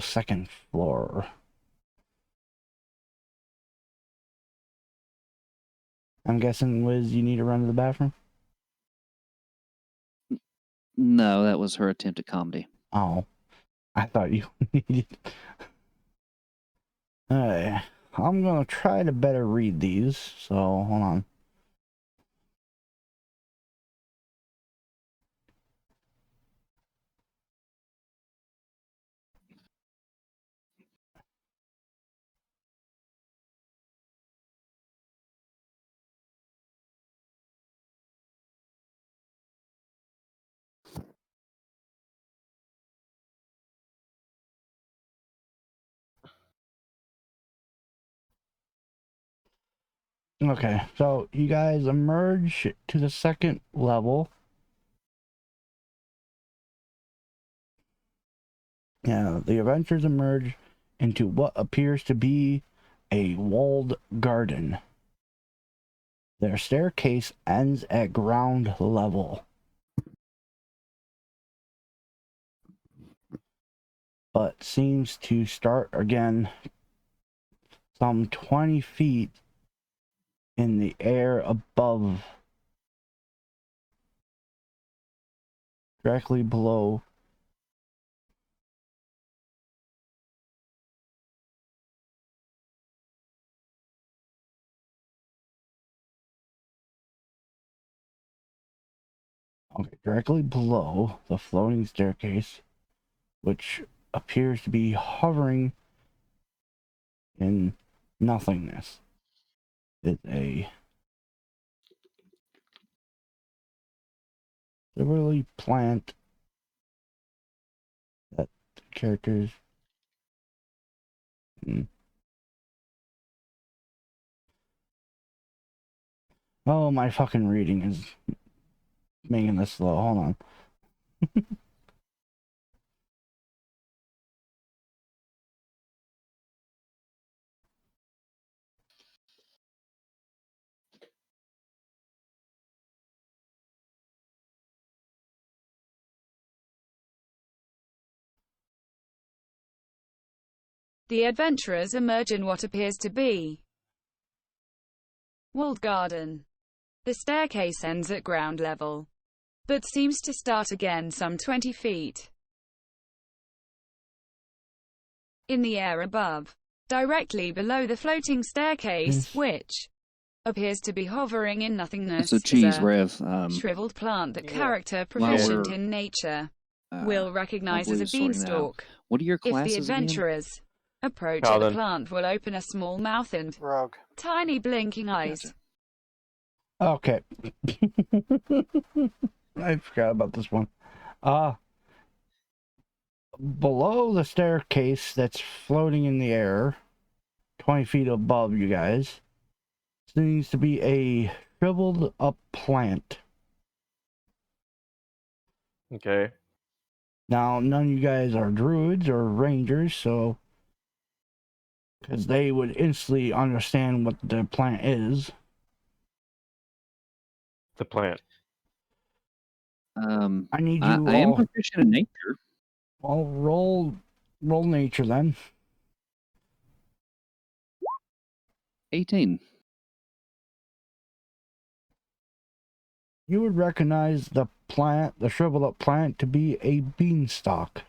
Second floor. I'm guessing, Liz, you need to run to the bathroom? No, that was her attempt at comedy. Oh. I thought you needed... Alright. I'm gonna try to better read these, so hold on. Okay, so you guys emerge to the second level. Yeah, the adventurers emerge into what appears to be a walled garden. Their staircase ends at ground level, but seems to start again some 20 feet in the air above, directly below. Okay, directly below the floating staircase, which appears to be hovering in nothingness, is a literally plant that characters. Oh, my fucking reading is making this slow. Hold on. The adventurers emerge in what appears to be walled garden. The staircase ends at ground level, but seems to start again some 20 feet in the air above, directly below the floating staircase, which appears to be hovering in nothingness. So, is geez, a Rev. shriveled plant that Yeah. character While proficient we're, in nature uh, will recognize while as a we're sorting that out, beanstalk. what are your If the classes again? adventurers approach it, the Paladin. plant will open a small mouth and Rogue. tiny blinking eyes. Gotcha. Okay. I forgot about this one. Below the staircase that's floating in the air, 20 feet above you guys, seems to be a shriveled up plant. Okay. Now, none of you guys are druids or rangers, so because they would instantly understand what the plant is. The plant. I need I you am all. proficient in nature. Well, roll nature then. 18. You would recognize the plant, the shriveled up plant, to be a beanstalk.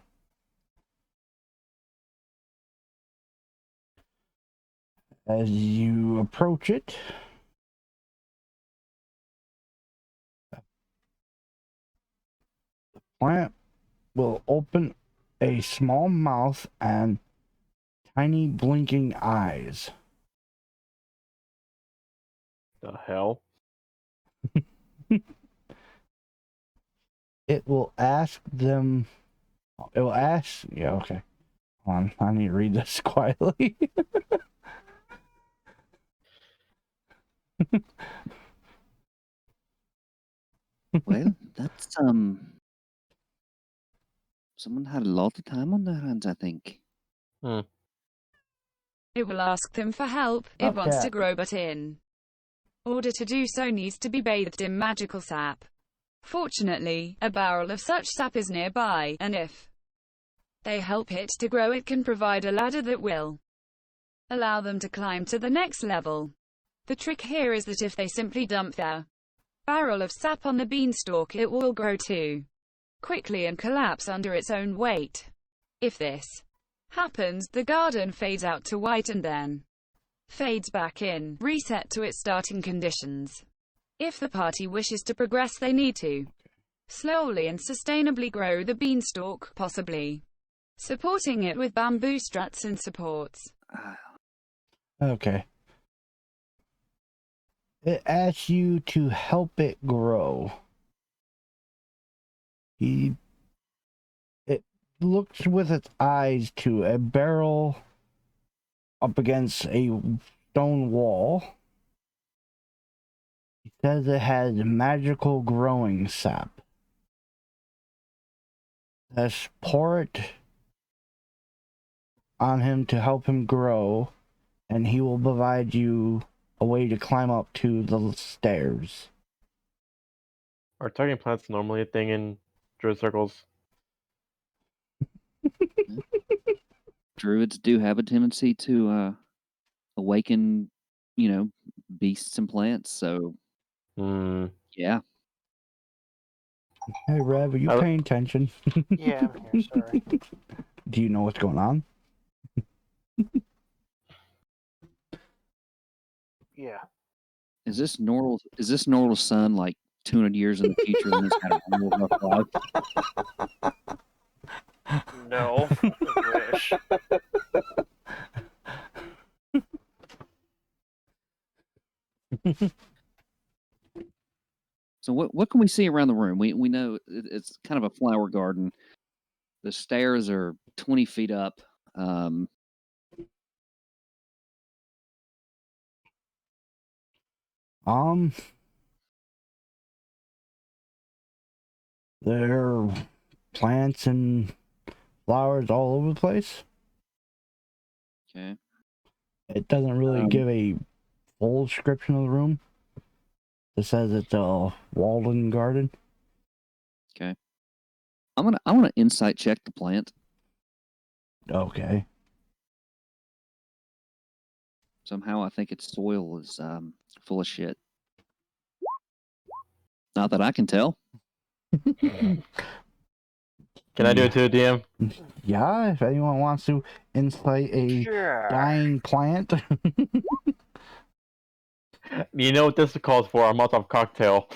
As you approach it, the plant will open a small mouth and tiny blinking eyes. The hell? It will ask them. It will ask. Yeah, okay. Hold on, I need to read this quietly. Well, that's, someone had a lot of time on their hands, I think. It will ask them for help. It wants Okay. to grow, but in order to do so needs to be bathed in magical sap. Fortunately, a barrel of such sap is nearby, and if they help it to grow, it can provide a ladder that will allow them to climb to the next level. The trick here is that if they simply dump their barrel of sap on the beanstalk, it will grow too quickly and collapse under its own weight. If this happens, the garden fades out to white and then fades back in, reset to its starting conditions. If the party wishes to progress, they need to slowly and sustainably grow the beanstalk, possibly supporting it with bamboo struts and supports. Okay. It asks you to help it grow. It looks with its eyes to a barrel up against a stone wall. It says it has magical growing sap. Let's pour it on him to help him grow, and he will provide you a way to climb up to the stairs. Are talking plants normally a thing in druid circles? Druids do have a tendency to awaken, beasts and plants. So yeah. Hey, Rev, are you I- paying attention? Yeah, I'm here. Sorry. Do you know what's going on? Yeah. Is this Norval's son like 200 years in the future and he's got a real rough life? No. I wish. So what can we see around the room? We know it's kind of a flower garden. The stairs are 20 feet up. There are plants and flowers all over the place. Okay. It doesn't really give a full description of the room. It says it's a walled-in garden. Okay. I want to insight check the plant. Okay. Somehow I think its soil is full of shit. Not that I can tell. Can I do it too, DM? Yeah, if anyone wants to insight a Sure. dying plant. You know what this calls for? A Molotov cocktail.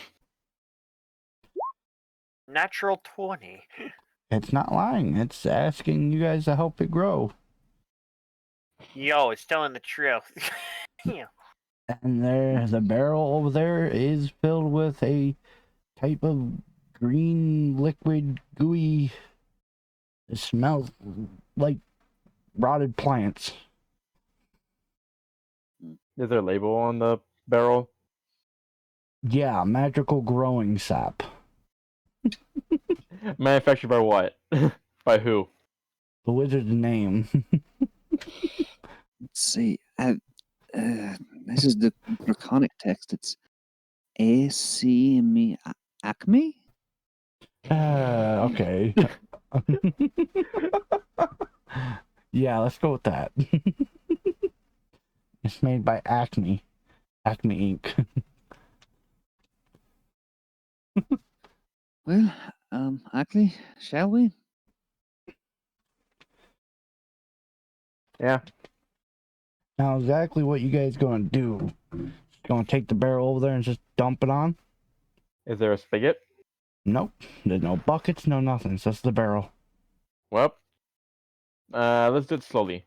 Natural 20. It's not lying. It's asking you guys to help it grow. Yo, it's telling the truth. Yeah. And the barrel over there is filled with a type of green liquid gooey. It smells like rotted plants. Is there a label on the barrel? Yeah, magical growing sap. Manufactured by what? By who? The wizard's name. Let's see. This is the draconic text. It's ACME Acme? Okay. Yeah, let's go with that. It's made by Acme Inc. Well, Acme, shall we? Yeah. Now, exactly what you guys gonna do? Gonna take the barrel over there and just dump it on? Is there a spigot? Nope. There's no buckets, no nothing. It's just the barrel. Well, let's do it slowly.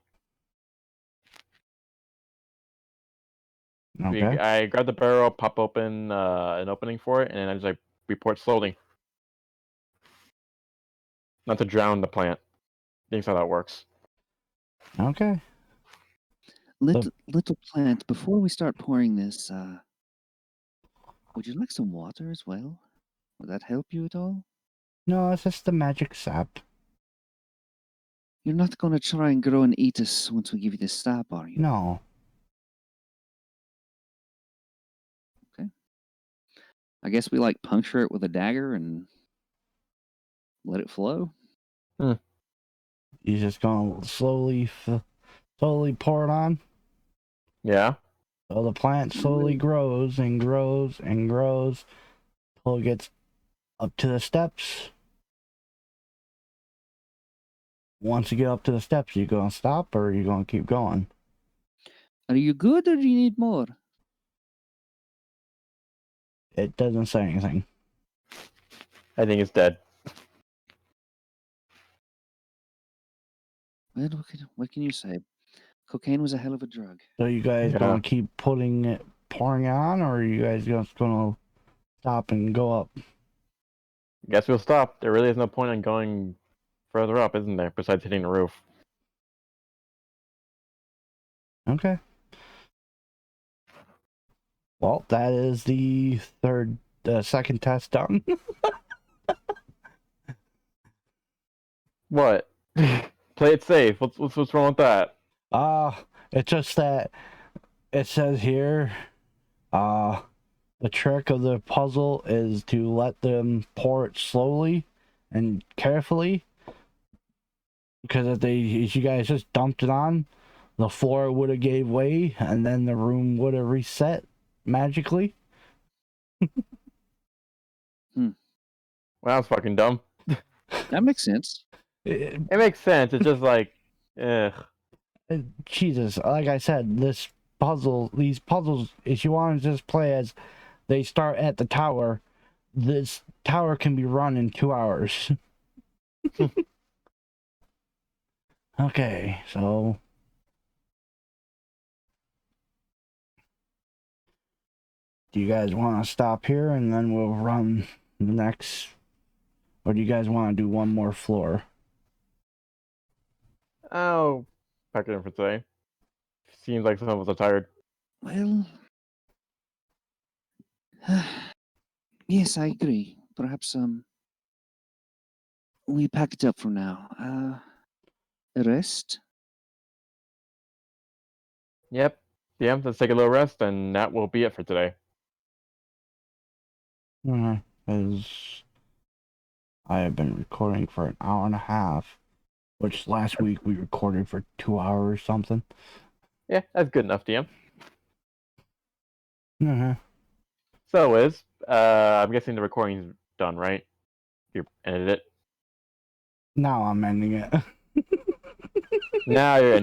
Okay. I grab the barrel, pop open an opening for it, and then I just like report slowly. Not to drown the plant. I think that's how that works. Okay. Little plant, before we start pouring this, would you like some water as well? Would that help you at all? No, it's just the magic sap. You're not going to try and grow and eat us once we give you this sap, are you? No. I guess we like puncture it with a dagger and let it flow. You're just gonna slowly pour it on. Yeah. So the plant slowly grows and grows and grows till it gets up to the steps. Once you get up to the steps, you gonna stop or you gonna keep going? Are you good or do you need more? It doesn't say anything. I think it's dead. Well, what can you say? Cocaine was a hell of a drug. So you guys Yeah. gonna keep pouring it on, or are you guys just gonna stop and go up? Guess we'll stop. There really is no point in going further up, isn't there? Besides hitting the roof. Okay. Well, that is the second test done. What? Play it safe. What's wrong with that? It's just that it says here, the trick of the puzzle is to let them pour it slowly and carefully. Because if you guys just dumped it on, the floor would have gave way, and then the room would have reset magically. Well, that was fucking dumb. That makes sense. It, It makes sense. It's just like, Jesus, like I said, these puzzles, if you want to just play as they start at the tower, this tower can be run in 2 hours. Okay, so do you guys want to stop here and then we'll run the next, or do you guys want to do one more floor? oh, pack it in for today. Seems like some of us are tired. Well, yes, I agree. Perhaps we pack it up for now. Rest. Yep. Yeah, let's take a little rest, and that will be it for today. Because I have been recording for an hour and a half, which last week we recorded for 2 hours something. Yeah, that's good enough, DM. So, Liz, I'm guessing the recording's done, right? You edited it. Now I'm ending it. Now you're